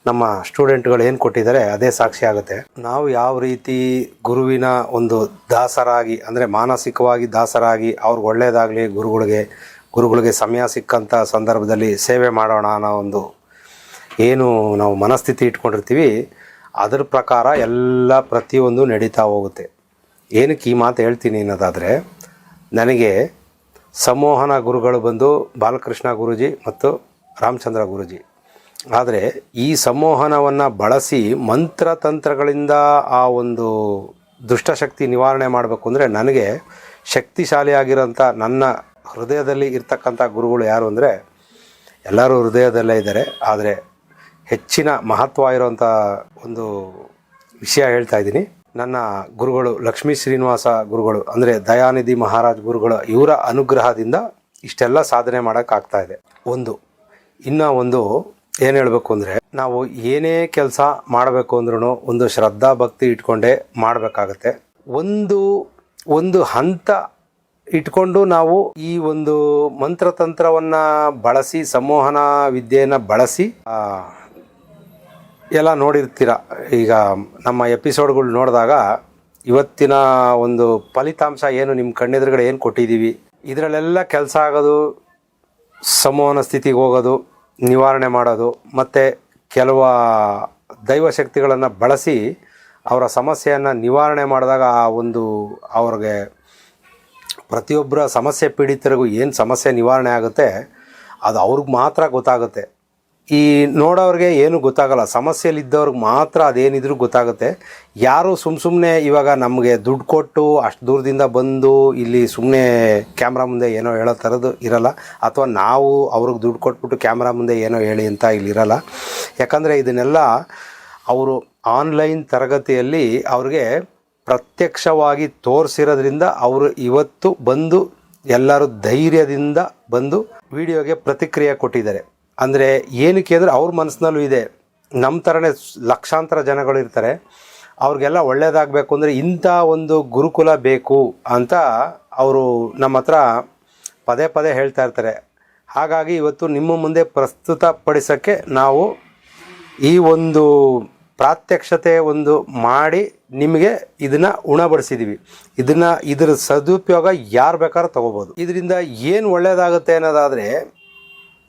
ನಮ್ಮ ಸ್ಟೂಡೆಂಟ್ಗಳು ಏನು ಕೊಟ್ಟಿದ್ದಾರೆ ಅದೇ ಸಾಕ್ಷಿ ಆಗುತ್ತೆ. ನಾವು ಯಾವ ರೀತಿ ಗುರುವಿನ ಒಂದು ದಾಸರಾಗಿ ಅಂದರೆ ಮಾನಸಿಕವಾಗಿ ದಾಸರಾಗಿ ಅವ್ರಿಗೆ ಒಳ್ಳೆಯದಾಗಲಿ, ಗುರುಗಳಿಗೆ ಸಮಯ ಸಿಕ್ಕಂಥ ಸಂದರ್ಭದಲ್ಲಿ ಸೇವೆ ಮಾಡೋಣ ಅನ್ನೋ ಒಂದು ಏನು ನಾವು ಮನಸ್ಥಿತಿ ಇಟ್ಕೊಂಡಿರ್ತೀವಿ, ಅದರ ಪ್ರಕಾರ ಎಲ್ಲ ಪ್ರತಿಯೊಂದು ನಡೀತಾ ಹೋಗುತ್ತೆ. ಏನಕ್ಕೆ ಈ ಮಾತು ಹೇಳ್ತೀನಿ ಅನ್ನೋದಾದರೆ, ನನಗೆ ಸಂಮೋಹನ ಗುರುಗಳು ಬಂದು ಬಾಲಕೃಷ್ಣ ಗುರೂಜಿ ಮತ್ತು ರಾಮಚಂದ್ರ ಗುರೂಜಿ. ಆದರೆ ಈ ಸಂಮೋಹನವನ್ನು ಬಳಸಿ ಮಂತ್ರತಂತ್ರಗಳಿಂದ ಆ ಒಂದು ದುಷ್ಟಶಕ್ತಿ ನಿವಾರಣೆ ಮಾಡಬೇಕು ಅಂದರೆ, ನನಗೆ ಶಕ್ತಿಶಾಲಿಯಾಗಿರೋಂಥ ನನ್ನ ಹೃದಯದಲ್ಲಿ ಇರ್ತಕ್ಕಂಥ ಗುರುಗಳು ಯಾರು ಅಂದರೆ, ಎಲ್ಲರೂ ಹೃದಯದಲ್ಲೇ ಇದ್ದಾರೆ, ಆದರೆ ಹೆಚ್ಚಿನ ಮಹತ್ವ ಇರೋಂಥ ಒಂದು ವಿಷಯ ಹೇಳ್ತಾ ಇದ್ದೀನಿ. ನನ್ನ ಗುರುಗಳು ಲಕ್ಷ್ಮೀ ಶ್ರೀನಿವಾಸ ಗುರುಗಳು ಅಂದರೆ ದಯಾನಿಧಿ ಮಹಾರಾಜ್ ಗುರುಗಳು, ಇವರ ಅನುಗ್ರಹದಿಂದ ಇಷ್ಟೆಲ್ಲ ಸಾಧನೆ ಮಾಡೋಕ್ಕಾಗ್ತಾ ಇದೆ. ಇನ್ನೂ ಒಂದು ಏನು ಹೇಳಬೇಕು ಅಂದರೆ, ನಾವು ಏನೇ ಕೆಲಸ ಮಾಡಬೇಕು ಅಂದ್ರೂ ಒಂದು ಶ್ರದ್ಧಾ ಭಕ್ತಿ ಇಟ್ಕೊಂಡೇ ಮಾಡಬೇಕಾಗತ್ತೆ. ಒಂದು ಹಂತ ಇಟ್ಕೊಂಡು ನಾವು ಈ ಒಂದು ಮಂತ್ರತಂತ್ರವನ್ನು ಬಳಸಿ, ಸಂಮೋಹನ ವಿದ್ಯೆಯನ್ನು ಬಳಸಿ ಎಲ್ಲ ನೋಡಿರ್ತೀರ. ಈಗ ನಮ್ಮ ಎಪಿಸೋಡ್ಗಳು ನೋಡಿದಾಗ ಇವತ್ತಿನ ಒಂದು ಫಲಿತಾಂಶ ಏನು, ನಿಮ್ಮ ಕಣ್ಣೆದುರುಗಡೆ ಏನು ಕೊಟ್ಟಿದ್ದೀವಿ, ಇದರಲ್ಲೆಲ್ಲ ಕೆಲಸ ಆಗೋದು, ಸಂಮೋಹನ ಸ್ಥಿತಿಗೆ ಹೋಗೋದು, ನಿವಾರಣೆ ಮಾಡೋದು, ಮತ್ತು ಕೆಲವು ದೈವಶಕ್ತಿಗಳನ್ನು ಬಳಸಿ ಅವರ ಸಮಸ್ಯೆಯನ್ನು ನಿವಾರಣೆ ಮಾಡಿದಾಗ ಅವ್ರಿಗೆ ಪ್ರತಿಯೊಬ್ಬರ ಸಮಸ್ಯೆ ಪೀಡಿತರಿಗೂ ಏನು ಸಮಸ್ಯೆ ನಿವಾರಣೆ ಆಗುತ್ತೆ ಅದು ಅವ್ರಿಗೆ ಮಾತ್ರ ಗೊತ್ತಾಗುತ್ತೆ. ಈ ನೋಡೋರಿಗೆ ಏನೂ ಗೊತ್ತಾಗಲ್ಲ, ಸಮಸ್ಯೆಯಲ್ಲಿದ್ದವ್ರಿಗೆ ಮಾತ್ರ ಅದೇನಿದ್ರೂ ಗೊತ್ತಾಗುತ್ತೆ. ಯಾರು ಸುಮ್ಮನೆ ಇವಾಗ ನಮಗೆ ದುಡ್ಡು ಕೊಟ್ಟು ಅಷ್ಟು ದೂರದಿಂದ ಬಂದು ಇಲ್ಲಿ ಸುಮ್ಮನೆ ಕ್ಯಾಮ್ರಾ ಮುಂದೆ ಏನೋ ಹೇಳೋ ಥರದ್ದು ಇರಲ್ಲ, ಅಥವಾ ನಾವು ಅವ್ರಿಗೆ ದುಡ್ಡು ಕೊಟ್ಬಿಟ್ಟು ಕ್ಯಾಮ್ರಾ ಮುಂದೆ ಏನೋ ಹೇಳಿ ಅಂತ ಇಲ್ಲಿರಲ್ಲ. ಯಾಕಂದರೆ ಇದನ್ನೆಲ್ಲ ಅವರು ಆನ್ಲೈನ್ ತರಗತಿಯಲ್ಲಿ ಅವ್ರಿಗೆ ಪ್ರತ್ಯಕ್ಷವಾಗಿ ತೋರಿಸಿರೋದ್ರಿಂದ ಅವರು ಇವತ್ತು ಬಂದು ಎಲ್ಲರೂ ಧೈರ್ಯದಿಂದ ಬಂದು ವಿಡಿಯೋಗೆ ಪ್ರತಿಕ್ರಿಯೆ ಕೊಟ್ಟಿದ್ದಾರೆ. ಅಂದರೆ ಏನಕ್ಕೆ ಅಂದರೆ ಅವ್ರ ಮನಸ್ಸಿನಲ್ಲೂ ಇದೆ, ನಮ್ಮ ಥರನೇ ಲಕ್ಷಾಂತರ ಜನಗಳು ಇರ್ತಾರೆ, ಅವ್ರಿಗೆಲ್ಲ ಒಳ್ಳೆಯದಾಗಬೇಕು ಅಂದರೆ ಇಂಥ ಒಂದು ಗುರುಕುಲ ಬೇಕು ಅಂತ ಅವರು ನಮ್ಮ ಹತ್ರ ಪದೇ ಪದೇ ಹೇಳ್ತಾ ಇರ್ತಾರೆ. ಹಾಗಾಗಿ ಇವತ್ತು ನಿಮ್ಮ ಮುಂದೆ ಪ್ರಸ್ತುತಪಡಿಸೋಕ್ಕೆ ನಾವು ಈ ಒಂದು ಪ್ರಾತ್ಯಕ್ಷತೆ ಮಾಡಿ ನಿಮಗೆ ಇದನ್ನು ಉಣಬಡಿಸಿದ್ದೀವಿ. ಇದರ ಸದುಪಯೋಗ ಯಾರು ಬೇಕಾದ್ರೂ ತೊಗೋಬೋದು. ಇದರಿಂದ ಏನು ಒಳ್ಳೆಯದಾಗುತ್ತೆ ಅನ್ನೋದಾದರೆ,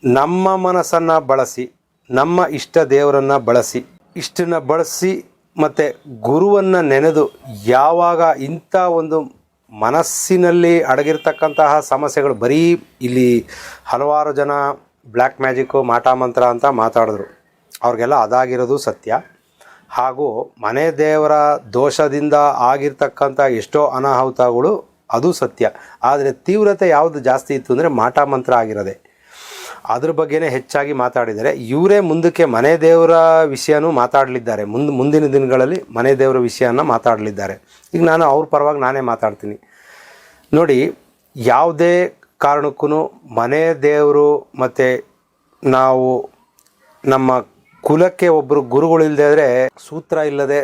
ನಮ್ಮ ಮನಸ್ಸನ್ನು ಬಳಸಿ, ನಮ್ಮ ಇಷ್ಟ ದೇವರನ್ನು ಇಷ್ಟನ್ನು ಬಳಸಿ ಮತ್ತು ಗುರುವನ್ನು ನೆನೆದು, ಯಾವಾಗ ಇಂಥ ಒಂದು ಮನಸ್ಸಿನಲ್ಲಿ ಅಡಗಿರ್ತಕ್ಕಂತಹ ಸಮಸ್ಯೆಗಳು, ಬರೀ ಇಲ್ಲಿ ಹಲವಾರು ಜನ ಬ್ಲ್ಯಾಕ್ ಮ್ಯಾಜಿಕ್ಕು, ಮಾಟ ಮಂತ್ರ ಅಂತ ಮಾತಾಡಿದ್ರು, ಅವ್ರಿಗೆಲ್ಲ ಅದಾಗಿರೋದು ಸತ್ಯ. ಹಾಗೂ ಮನೆ ದೇವರ ದೋಷದಿಂದ ಆಗಿರ್ತಕ್ಕಂಥ ಎಷ್ಟೋ ಅನಾಹುತಗಳು ಅದು ಸತ್ಯ. ಆದರೆ ತೀವ್ರತೆ ಯಾವುದು ಜಾಸ್ತಿ ಇತ್ತು ಅಂದರೆ ಮಾಟ ಮಂತ್ರ ಆಗಿರೋದೆ. ಅದ್ರ ಬಗ್ಗೆನೇ ಹೆಚ್ಚಾಗಿ ಮಾತಾಡಿದ್ದಾರೆ. ಇವರೇ ಮುಂದಕ್ಕೆ ಮನೆ ದೇವರ ವಿಷಯನೂ ಮಾತಾಡಲಿದ್ದಾರೆ. ಮುಂದಿನ ದಿನಗಳಲ್ಲಿ ಮನೆ ದೇವರ ವಿಷಯನ ಮಾತಾಡಲಿದ್ದಾರೆ. ಈಗ ನಾನು ಅವ್ರ ಪರವಾಗಿ ನಾನೇ ಮಾತಾಡ್ತೀನಿ. ನೋಡಿ, ಯಾವುದೇ ಕಾರಣಕ್ಕೂ ಮನೆ ದೇವರು ಮತ್ತು ನಾವು ನಮ್ಮ ಕುಲಕ್ಕೆ ಒಬ್ಬರು ಗುರುಗಳಿಲ್ಲದೆ ಆದರೆ ಸೂತ್ರ ಇಲ್ಲದೆ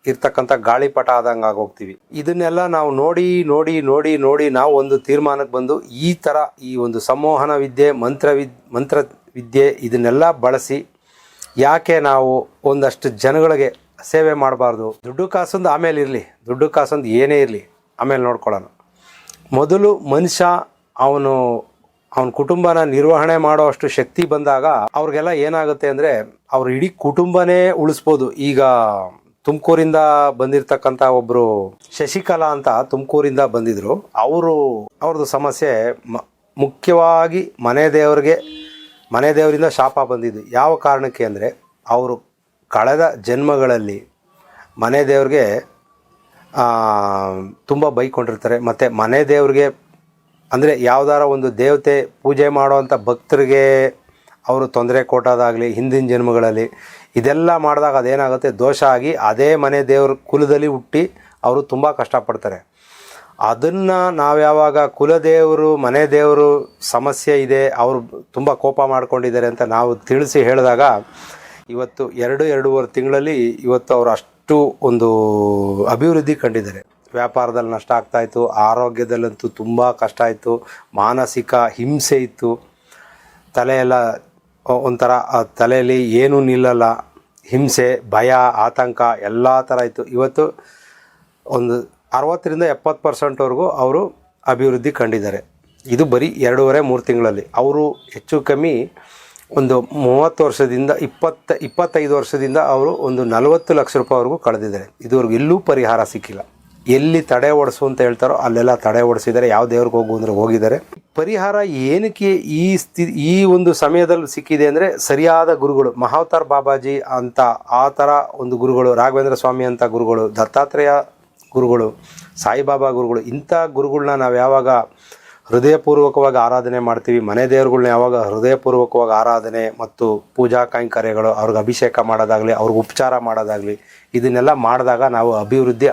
ಇರ್ತಕ್ಕಂಥ ಗಾಳಿಪಟ ಆದಂಗೆ ಆಗೋಗ್ತೀವಿ. ಇದನ್ನೆಲ್ಲ ನಾವು ನೋಡಿ ನಾವು ಒಂದು ತೀರ್ಮಾನಕ್ಕೆ ಬಂದು ಈ ಥರ ಈ ಒಂದು ಸಂಮೋಹನ ವಿದ್ಯೆ, ಮಂತ್ರ ವಿದ್ಯೆ ಇದನ್ನೆಲ್ಲ ಬಳಸಿ ಯಾಕೆ ನಾವು ಒಂದಷ್ಟು ಜನಗಳಿಗೆ ಸೇವೆ ಮಾಡಬಾರ್ದು? ದುಡ್ಡು ಕಾಸೊಂದು ಆಮೇಲೆ ಇರಲಿ, ದುಡ್ಡು ಕಾಸೊಂದು ಏನೇ ಇರಲಿ ಆಮೇಲೆ ನೋಡ್ಕೊಳ್ಳೋಣ. ಮೊದಲು ಮನುಷ್ಯ ಅವನ ಕುಟುಂಬನ ನಿರ್ವಹಣೆ ಮಾಡೋ ಅಷ್ಟು ಶಕ್ತಿ ಬಂದಾಗ ಅವ್ರಿಗೆಲ್ಲ ಏನಾಗುತ್ತೆ ಅಂದರೆ ಅವ್ರ ಇಡೀ ಕುಟುಂಬನೇ ಉಳಿಸ್ಬೋದು. ಈಗ ತುಮಕೂರಿಂದ ಬಂದಿರತಕ್ಕಂಥ ಒಬ್ಬರು ಶಶಿಕಲಾ ಅಂತ ತುಮಕೂರಿಂದ ಬಂದಿದ್ರು. ಅವ್ರದ್ದು ಸಮಸ್ಯೆ ಮುಖ್ಯವಾಗಿ ಮನೆ ದೇವರಿಂದ ಶಾಪ ಬಂದಿದ್ದು. ಯಾವ ಕಾರಣಕ್ಕೆ ಅಂದರೆ ಅವರು ಕಳೆದ ಜನ್ಮಗಳಲ್ಲಿ ಮನೆ ದೇವ್ರಿಗೆ ತುಂಬ ಬೈಕೊಂಡಿರ್ತಾರೆ. ಮತ್ತು ಮನೆ ದೇವ್ರಿಗೆ ಅಂದರೆ ಯಾವುದಾರ ಒಂದು ದೇವತೆ ಪೂಜೆ ಮಾಡೋವಂಥ ಭಕ್ತರಿಗೆ ಅವರು ತೊಂದರೆ ಕೊಟ್ಟೋದಾಗಲಿ ಹಿಂದಿನ ಜನ್ಮಗಳಲ್ಲಿ ಇದೆಲ್ಲ ಮಾಡಿದಾಗ ಅದೇನಾಗುತ್ತೆ, ದೋಷ ಆಗಿ ಅದೇ ಮನೆ ದೇವ್ರ ಕುಲದಲ್ಲಿ ಹುಟ್ಟಿ ಅವರು ತುಂಬ ಕಷ್ಟಪಡ್ತಾರೆ. ಅದನ್ನು ನಾವು ಯಾವಾಗ ಕುಲದೇವರು ಮನೆ ದೇವರು ಸಮಸ್ಯೆ ಇದೆ, ಅವರು ತುಂಬ ಕೋಪ ಮಾಡ್ಕೊಂಡಿದ್ದಾರೆ ಅಂತ ನಾವು ತಿಳಿಸಿ ಹೇಳಿದಾಗ ಇವತ್ತು 2-2.5 ತಿಂಗಳಲ್ಲಿ ಇವತ್ತು ಅವರು ಅಷ್ಟು ಒಂದು ಅಭಿವೃದ್ಧಿ ಕಂಡಿದ್ದಾರೆ. ವ್ಯಾಪಾರದಲ್ಲಿ ನಷ್ಟ ಆಗ್ತಾಯಿತ್ತು, ಆರೋಗ್ಯದಲ್ಲಂತೂ ತುಂಬ ಕಷ್ಟ ಆಯಿತು, ಮಾನಸಿಕ ಹಿಂಸೆ ಇತ್ತು, ತಲೆಯೆಲ್ಲ ಒಂಥರ ತಲೆಯಲ್ಲಿ ಏನೂ ನಿಲ್ಲಲ್ಲ, ಹಿಂಸೆ, ಭಯ, ಆತಂಕ ಎಲ್ಲ ಥರ ಇತ್ತು. ಇವತ್ತು ಒಂದು 60-70% ಅವರು ಅಭಿವೃದ್ಧಿ ಕಂಡಿದ್ದಾರೆ. ಇದು ಬರೀ 2.5-3 ತಿಂಗಳಲ್ಲಿ. ಅವರು ಹೆಚ್ಚು ಕಮ್ಮಿ ಒಂದು 30 ವರ್ಷದಿಂದ 25 ವರ್ಷದಿಂದ ಅವರು ಒಂದು 40 ಲಕ್ಷ ರೂಪಾಯಿವರೆಗೂ ಕಳೆದಿದ್ದಾರೆ. ಇದುವರೆಗೂ ಎಲ್ಲೂ ಪರಿಹಾರ ಸಿಕ್ಕಿಲ್ಲ. ಎಲ್ಲಿ ತಡೆ ಓಡಿಸು ಅಂತ ಹೇಳ್ತಾರೋ ಅಲ್ಲೆಲ್ಲ ತಡೆ ಓಡಿಸಿದ್ದಾರೆ. ಯಾವ ದೇವ್ರಿಗೆ ಹೋಗು ಅಂದರೆ ಹೋಗಿದ್ದಾರೆ. ಪರಿಹಾರ ಏನಕ್ಕೆ ಈ ಒಂದು ಸಮಯದಲ್ಲಿ ಸಿಕ್ಕಿದೆ ಅಂದರೆ ಸರಿಯಾದ ಗುರುಗಳು, ಮಹಾವತಾರ್ ಬಾಬಾಜಿ ಅಂತ ಆ ಥರ ಒಂದು ಗುರುಗಳು, ರಾಘವೇಂದ್ರ ಸ್ವಾಮಿ ಅಂತ ಗುರುಗಳು, ದತ್ತಾತ್ರೇಯ ಗುರುಗಳು, ಸಾಯಿಬಾಬಾ ಗುರುಗಳು, ಇಂಥ ಗುರುಗಳನ್ನ ನಾವು ಯಾವಾಗ ಹೃದಯಪೂರ್ವಕವಾಗಿ ಆರಾಧನೆ ಮಾಡ್ತೀವಿ, ಮನೆ ದೇವ್ರುಗಳ್ನ ಯಾವಾಗ ಹೃದಯಪೂರ್ವಕವಾಗಿ ಆರಾಧನೆ ಮತ್ತು ಪೂಜಾ ಕೈಂಕರ್ಯಗಳು, ಅವ್ರಿಗೆ ಅಭಿಷೇಕ ಮಾಡೋದಾಗಲಿ, ಅವ್ರಿಗೆ ಉಪಚಾರ ಮಾಡೋದಾಗಲಿ, ಇದನ್ನೆಲ್ಲ ಮಾಡಿದಾಗ ನಾವು ಅಭಿವೃದ್ಧಿ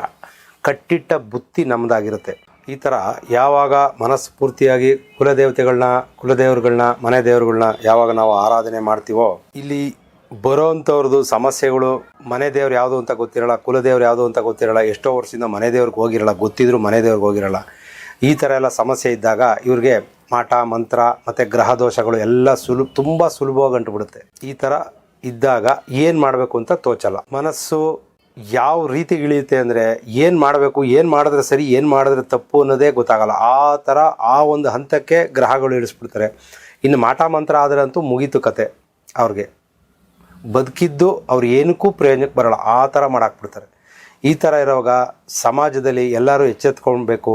ಕಟ್ಟಿಟ್ಟ ಬುತ್ತಿ ನಮ್ಮದಾಗಿರುತ್ತೆ. ಈ ಥರ ಯಾವಾಗ ಮನಸ್ಫೂರ್ತಿಯಾಗಿ ಕುಲದೇವ್ರುಗಳನ್ನ ಮನೆ ದೇವ್ರುಗಳನ್ನ ಯಾವಾಗ ನಾವು ಆರಾಧನೆ ಮಾಡ್ತೀವೋ, ಇಲ್ಲಿ ಬರೋವಂಥವ್ರದ್ದು ಸಮಸ್ಯೆಗಳು, ಮನೆ ದೇವ್ರು ಯಾವುದು ಅಂತ ಗೊತ್ತಿರಲ್ಲ, ಕುಲದೇವ್ರು ಯಾವುದು ಅಂತ ಗೊತ್ತಿರಲ್ಲ, ಎಷ್ಟೋ ವರ್ಷದಿಂದ ಮನೆ ದೇವ್ರಿಗೆ ಹೋಗಿರಲ್ಲ, ಗೊತ್ತಿದ್ರು ಮನೆ ದೇವ್ರಿಗೆ ಹೋಗಿರಲ್ಲ, ಈ ಥರ ಎಲ್ಲ ಸಮಸ್ಯೆ ಇದ್ದಾಗ ಇವ್ರಿಗೆ ಮಾಟ ಮಂತ್ರ ಮತ್ತು ಗ್ರಹ ದೋಷಗಳು ಎಲ್ಲ ತುಂಬ ಸುಲಭವಾಗಿ ಅಂಟುಬಿಡುತ್ತೆ. ಈ ಥರ ಇದ್ದಾಗ ಏನು ಮಾಡಬೇಕು ಅಂತ ತೋಚಲ್ಲ. ಮನಸ್ಸು ಯಾವ ರೀತಿ ಇಳಿಯುತ್ತೆ ಅಂದರೆ ಏನು ಮಾಡಬೇಕು, ಏನು ಮಾಡಿದ್ರೆ ಸರಿ, ಏನು ಮಾಡಿದ್ರೆ ತಪ್ಪು ಅನ್ನೋದೇ ಗೊತ್ತಾಗಲ್ಲ. ಆ ಥರ ಆ ಒಂದು ಹಂತಕ್ಕೆ ಗ್ರಹಗಳು ಇಳಿಸ್ಬಿಡ್ತಾರೆ. ಇನ್ನು ಮಾಟ ಮಂತ್ರ ಆದರೆ ಅಂತೂ ಮುಗೀತು ಕತೆ. ಅವ್ರಿಗೆ ಬದುಕಿದ್ದು ಅವ್ರು ಏನಕ್ಕೂ ಪ್ರಯೋಜನಕ್ಕೆ ಬರೋಲ್ಲ, ಆ ಥರ ಮಾಡಾಕ್ಬಿಡ್ತಾರೆ. ಈ ಥರ ಇರೋವಾಗ ಸಮಾಜದಲ್ಲಿ ಎಲ್ಲರೂ ಎಚ್ಚೆತ್ಕೊಳ್ಬೇಕು.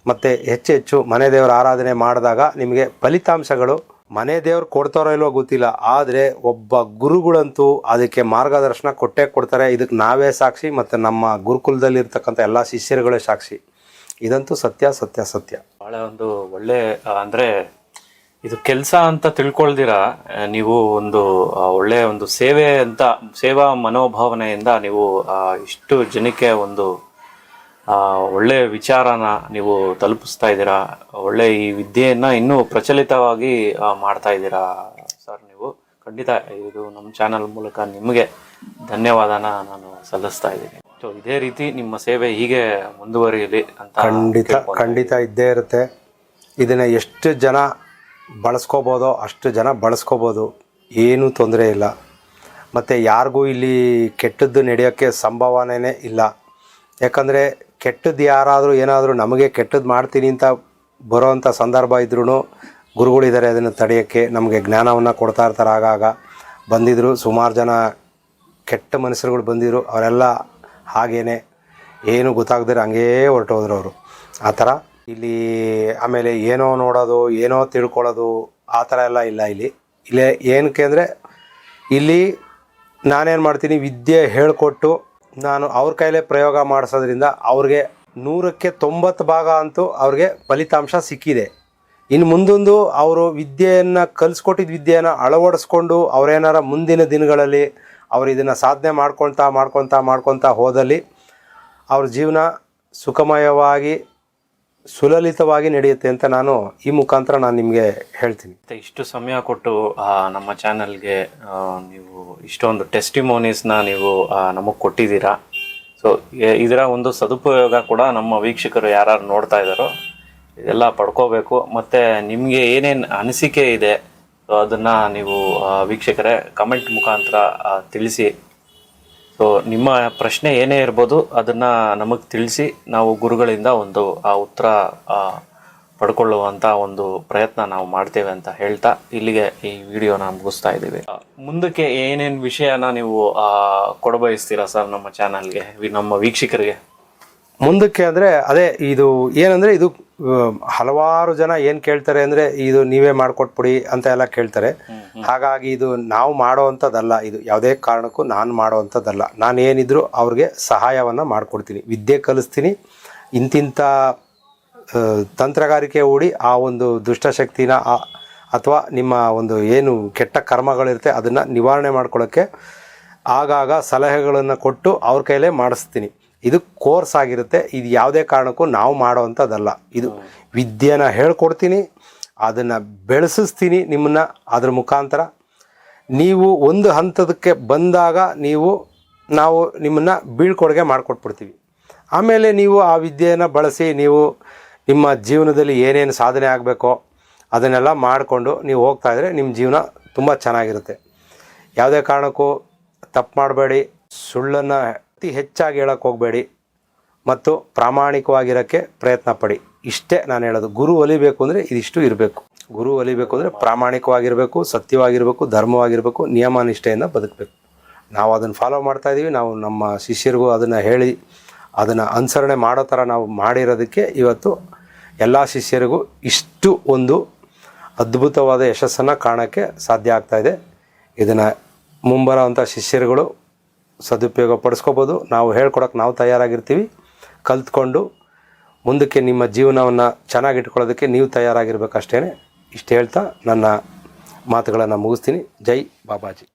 ಮತ್ತು ಹೆಚ್ಚು ಮನೆ ದೇವರ ಆರಾಧನೆ ಮಾಡಿದಾಗ ನಿಮಗೆ ಫಲಿತಾಂಶಗಳು ಮನೆ ದೇವ್ರು ಕೊಡ್ತಾರೋ ಇಲ್ವೋ ಗೊತ್ತಿಲ್ಲ, ಆದರೆ ಒಬ್ಬ ಗುರುಗಳಂತೂ ಅದಕ್ಕೆ ಮಾರ್ಗದರ್ಶನ ಕೊಟ್ಟೇ ಕೊಡ್ತಾರೆ. ಇದಕ್ಕೆ ನಾವೇ ಸಾಕ್ಷಿ ಮತ್ತು ನಮ್ಮ ಗುರುಕುಲದಲ್ಲಿರ್ತಕ್ಕಂಥ ಎಲ್ಲ ಶಿಷ್ಯರುಗಳೇ ಸಾಕ್ಷಿ. ಇದಂತೂ ಸತ್ಯ ಸತ್ಯ ಸತ್ಯ. ಭಾಳ ಒಂದು ಒಳ್ಳೆ ಅಂದರೆ ಇದು ಕೆಲಸ ಅಂತ ತಿಳ್ಕೊಳ್ದಿರ ನೀವು ಒಂದು ಒಳ್ಳೆ ಒಂದು ಸೇವೆ ಅಂತ ಸೇವಾ ಮನೋಭಾವನೆಯಿಂದ ನೀವು ಇಷ್ಟು ಜನಕ್ಕೆ ಒಂದು ಒಳ್ಳೆ ವಿಚಾರನ ನೀವು ತಲುಪಿಸ್ತಾ ಇದ್ದೀರಾ. ಒಳ್ಳೆ ಈ ವಿದ್ಯೆಯನ್ನ ಇನ್ನೂ ಪ್ರಚಲಿತವಾಗಿ ಮಾಡ್ತಾ ಇದ್ದೀರಾ ಸರ್. ನೀವು ಖಂಡಿತ ಇದು ನಮ್ಮ ಚಾನಲ್ ಮೂಲಕ ನಿಮಗೆ ಧನ್ಯವಾದನ ನಾನು ಸಲ್ಲಿಸ್ತಾ ಇದ್ದೀನಿ. ಸೊ ಇದೇ ರೀತಿ ನಿಮ್ಮ ಸೇವೆ ಹೀಗೆ ಮುಂದುವರಿಯಲಿ ಅಂತ ಖಂಡಿತ ಇದ್ದೇ ಇರುತ್ತೆ. ಇದನ್ನು ಎಷ್ಟು ಜನ ಬಳಸ್ಕೋಬೋದೋ ಅಷ್ಟು ಜನ ಬಳಸ್ಕೋಬೋದು, ಏನೂ ತೊಂದರೆ ಇಲ್ಲ. ಮತ್ತು ಯಾರಿಗೂ ಇಲ್ಲಿ ಕೆಟ್ಟದ್ದು ನಡೆಯೋಕ್ಕೆ ಸಂಭವನೇ ಇಲ್ಲ. ಯಾಕಂದರೆ ಕೆಟ್ಟದ್ದು ಯಾರಾದರೂ ಏನಾದರೂ ನಮಗೆ ಕೆಟ್ಟದ್ದು ಮಾಡ್ತೀನಿ ಅಂತ ಬರೋವಂಥ ಸಂದರ್ಭ ಇದ್ರೂ ಗುರುಗಳಿದ್ದಾರೆ ಅದನ್ನು ತಡೆಯೋಕ್ಕೆ, ನಮಗೆ ಜ್ಞಾನವನ್ನು ಕೊಡ್ತಾ ಇರ್ತಾರೆ. ಆಗಾಗ ಬಂದಿದ್ದರು, ಸುಮಾರು ಜನ ಕೆಟ್ಟ ಮನುಷ್ಯರುಗಳು ಬಂದಿದ್ರು, ಅವರೆಲ್ಲ ಹಾಗೇ ಏನು ಗೊತ್ತಾಗದಿರ ಹಂಗೇ ಹೊರಟೋದ್ರು ಅವರು. ಆ ಥರ ಇಲ್ಲಿ ಆಮೇಲೆ ಏನೋ ನೋಡೋದು, ಏನೋ ತಿಳ್ಕೊಳ್ಳೋದು, ಆ ಥರ ಎಲ್ಲ ಇಲ್ಲ. ಇಲ್ಲೇ ಏನಕ್ಕೆ ಅಂದರೆ ಇಲ್ಲಿ ನಾನೇನು ಮಾಡ್ತೀನಿ, ವಿದ್ಯೆ ಹೇಳಿಕೊಟ್ಟು ನಾನು ಅವ್ರ ಕೈಲೇ ಪ್ರಯೋಗ ಮಾಡಿಸೋದ್ರಿಂದ ಅವ್ರಿಗೆ 100ಕ್ಕೆ 90 ಭಾಗ ಅಂತೂ ಅವ್ರಿಗೆ ಫಲಿತಾಂಶ ಸಿಕ್ಕಿದೆ. ಇನ್ನು ಮುಂದೊಂದು ಅವರು ವಿದ್ಯೆಯನ್ನು ಕಲಿಸ್ಕೊಟ್ಟಿದ್ದ ವಿದ್ಯೆಯನ್ನು ಅಳವಡಿಸ್ಕೊಂಡು ಅವರೇನಾರ ಮುಂದಿನ ದಿನಗಳಲ್ಲಿ ಅವ್ರು ಇದನ್ನು ಸಾಧನೆ ಮಾಡ್ಕೊತಾ ಹೋದಲ್ಲಿ ಅವ್ರ ಜೀವನ ಸುಖಮಯವಾಗಿ ಸುಲಲಿತವಾಗಿ ನಡೆಯುತ್ತೆ ಅಂತ ನಾನು ಈ ಮುಖಾಂತರ ನಾನು ನಿಮಗೆ ಹೇಳ್ತೀನಿ. ಇಷ್ಟು ಸಮಯ ಕೊಟ್ಟು ನಮ್ಮ ಚಾನಲ್ಗೆ ನೀವು ಇಷ್ಟೊಂದು ಟೆಸ್ಟಿಮೋನೀಸ್ನ ನೀವು ನಮಗೆ ಕೊಟ್ಟಿದ್ದೀರಾ. ಸೊ ಇದರ ಒಂದು ಸದುಪಯೋಗ ಕೂಡ ನಮ್ಮ ವೀಕ್ಷಕರು ಯಾರು ನೋಡ್ತಾ ಇದ್ದಾರೋ ಇದೆಲ್ಲ ಪಡ್ಕೋಬೇಕು. ಮತ್ತು ನಿಮಗೆ ಏನೇನು ಅನಿಸಿಕೆ ಇದೆ ಸೊ ಅದನ್ನು ನೀವು ವೀಕ್ಷಕರೇ ಕಮೆಂಟ್ ಮುಖಾಂತರ ತಿಳಿಸಿ. ಸೊ ನಿಮ್ಮ ಪ್ರಶ್ನೆ ಏನೇ ಇರ್ಬೋದು ಅದನ್ನು ನಮಗೆ ತಿಳಿಸಿ, ನಾವು ಗುರುಗಳಿಂದ ಒಂದು ಉತ್ತರ ಪಡ್ಕೊಳ್ಳುವಂಥ ಒಂದು ಪ್ರಯತ್ನ ನಾವು ಮಾಡ್ತೇವೆ ಅಂತ ಹೇಳ್ತಾ ಇಲ್ಲಿಗೆ ಈ ವಿಡಿಯೋನ ಮುಗಿಸ್ತಾ ಇದ್ದೀವಿ. ಮುಂದಕ್ಕೆ ಏನೇನು ವಿಷಯನ ನೀವು ಕೊಡಬಯಸ್ತೀರಾ ಸರ್ ನಮ್ಮ ಚಾನಲ್ಗೆ, ನಮ್ಮ ವೀಕ್ಷಕರಿಗೆ? ಮುಂದಕ್ಕೆ ಅಂದರೆ ಅದೇ ಇದು ಏನಂದರೆ ಇದು ಹಲವಾರು ಜನ ಏನು ಕೇಳ್ತಾರೆ ಅಂದರೆ ಇದು ನೀವೇ ಮಾಡಿಕೊಟ್ಬಿಡಿ ಅಂತ ಎಲ್ಲ ಕೇಳ್ತಾರೆ. ಹಾಗಾಗಿ ಇದು ನಾವು ಮಾಡೋವಂಥದ್ದಲ್ಲ, ಇದು ಯಾವುದೇ ಕಾರಣಕ್ಕೂ ನಾನು ಮಾಡೋವಂಥದ್ದಲ್ಲ. ನಾನು ಏನಿದ್ರು ಅವ್ರಿಗೆ ಸಹಾಯವನ್ನು ಮಾಡಿಕೊಡ್ತೀನಿ, ವಿದ್ಯೆ ಕಲಿಸ್ತೀನಿ. ಇಂತಿಂಥ ತಂತ್ರಗಾರಿಕೆ ಹೂಡಿ ಆ ಒಂದು ದುಷ್ಟಶಕ್ತಿನ ಅಥವಾ ನಿಮ್ಮ ಒಂದು ಏನು ಕೆಟ್ಟ ಕರ್ಮಗಳಿರುತ್ತೆ ಅದನ್ನು ನಿವಾರಣೆ ಮಾಡ್ಕೊಳ್ಳೋಕ್ಕೆ ಆಗಾಗ ಸಲಹೆಗಳನ್ನು ಕೊಟ್ಟು ಅವ್ರ ಕೈಲೇ ಮಾಡಿಸ್ತೀನಿ. ಇದು ಕೋರ್ಸ್ ಆಗಿರುತ್ತೆ. ಇದು ಯಾವುದೇ ಕಾರಣಕ್ಕೂ ನಾವು ಮಾಡೋವಂಥದ್ದಲ್ಲ. ಇದು ವಿದ್ಯೆನ ಹೇಳ್ಕೊಡ್ತೀನಿ, ಅದನ್ನು ಬೆಳೆಸಿಸ್ತೀನಿ ನಿಮ್ಮನ್ನು. ಅದ್ರ ಮುಖಾಂತರ ನೀವು ಒಂದು ಹಂತದಕ್ಕೆ ಬಂದಾಗ ನಾವು ನಿಮ್ಮನ್ನು ಬೀಳ್ಕೊಡುಗೆ ಮಾಡಿಕೊಟ್ಬಿಡ್ತೀವಿ. ಆಮೇಲೆ ನೀವು ಆ ವಿದ್ಯೆಯನ್ನು ಬಳಸಿ ನೀವು ನಿಮ್ಮ ಜೀವನದಲ್ಲಿ ಏನೇನು ಸಾಧನೆ ಆಗಬೇಕೋ ಅದನ್ನೆಲ್ಲ ಮಾಡಿಕೊಂಡು ನೀವು ಹೋಗ್ತಾಯಿದ್ರೆ ನಿಮ್ಮ ಜೀವನ ತುಂಬ ಚೆನ್ನಾಗಿರುತ್ತೆ. ಯಾವುದೇ ಕಾರಣಕ್ಕೂ ತಪ್ಪು ಮಾಡಬೇಡಿ, ಸುಳ್ಳನ್ನು ಅತಿ ಹೆಚ್ಚಾಗಿ ಹೇಳೋಕ್ಕೆ ಹೋಗಬೇಡಿ ಮತ್ತು ಪ್ರಾಮಾಣಿಕವಾಗಿರೋಕ್ಕೆ ಪ್ರಯತ್ನ ಪಡಿ. ಇಷ್ಟೇ ನಾನು ಹೇಳೋದು. ಗುರು ಒಲಿಬೇಕು ಅಂದರೆ ಇದಿಷ್ಟು ಇರಬೇಕು. ಗುರು ಒಲಿಬೇಕು ಅಂದರೆ ಪ್ರಾಮಾಣಿಕವಾಗಿರಬೇಕು, ಸತ್ಯವಾಗಿರಬೇಕು, ಧರ್ಮವಾಗಿರಬೇಕು, ನಿಯಮ ನಿಷ್ಠೆಯಿಂದ ಬದುಕಬೇಕು. ನಾವು ಅದನ್ನು ಫಾಲೋ ಮಾಡ್ತಾಯಿದ್ದೀವಿ. ನಾವು ನಮ್ಮ ಶಿಷ್ಯರಿಗೂ ಅದನ್ನು ಹೇಳಿ ಅದನ್ನು ಅನುಸರಣೆ ಮಾಡೋ ಥರ ನಾವು ಮಾಡಿರೋದಕ್ಕೆ ಇವತ್ತು ಎಲ್ಲ ಶಿಷ್ಯರಿಗೂ ಇಷ್ಟು ಒಂದು ಅದ್ಭುತವಾದ ಯಶಸ್ಸನ್ನು ಕಾಣೋಕ್ಕೆ ಸಾಧ್ಯ ಆಗ್ತಾಯಿದೆ. ಇದನ್ನು ಮುಂಬರೋವಂಥ ಶಿಷ್ಯರುಗಳು ಸದುಪಯೋಗ ಪಡಿಸ್ಕೋಬೋದು. ನಾವು ಹೇಳ್ಕೊಡೋಕೆ ನಾವು ತಯಾರಾಗಿರ್ತೀವಿ. ಕಲ್ತ್ಕೊಂಡು ಮುಂದಕ್ಕೆ ನಿಮ್ಮ ಜೀವನವನ್ನು ಚೆನ್ನಾಗಿಟ್ಕೊಳ್ಳೋದಕ್ಕೆ ನೀವು ತಯಾರಾಗಿರ್ಬೇಕಷ್ಟೇ. ಇಷ್ಟು ಹೇಳ್ತಾ ನನ್ನ ಮಾತುಗಳನ್ನು ಮುಗಿಸ್ತೀನಿ. ಜೈ ಬಾಬಾಜಿ.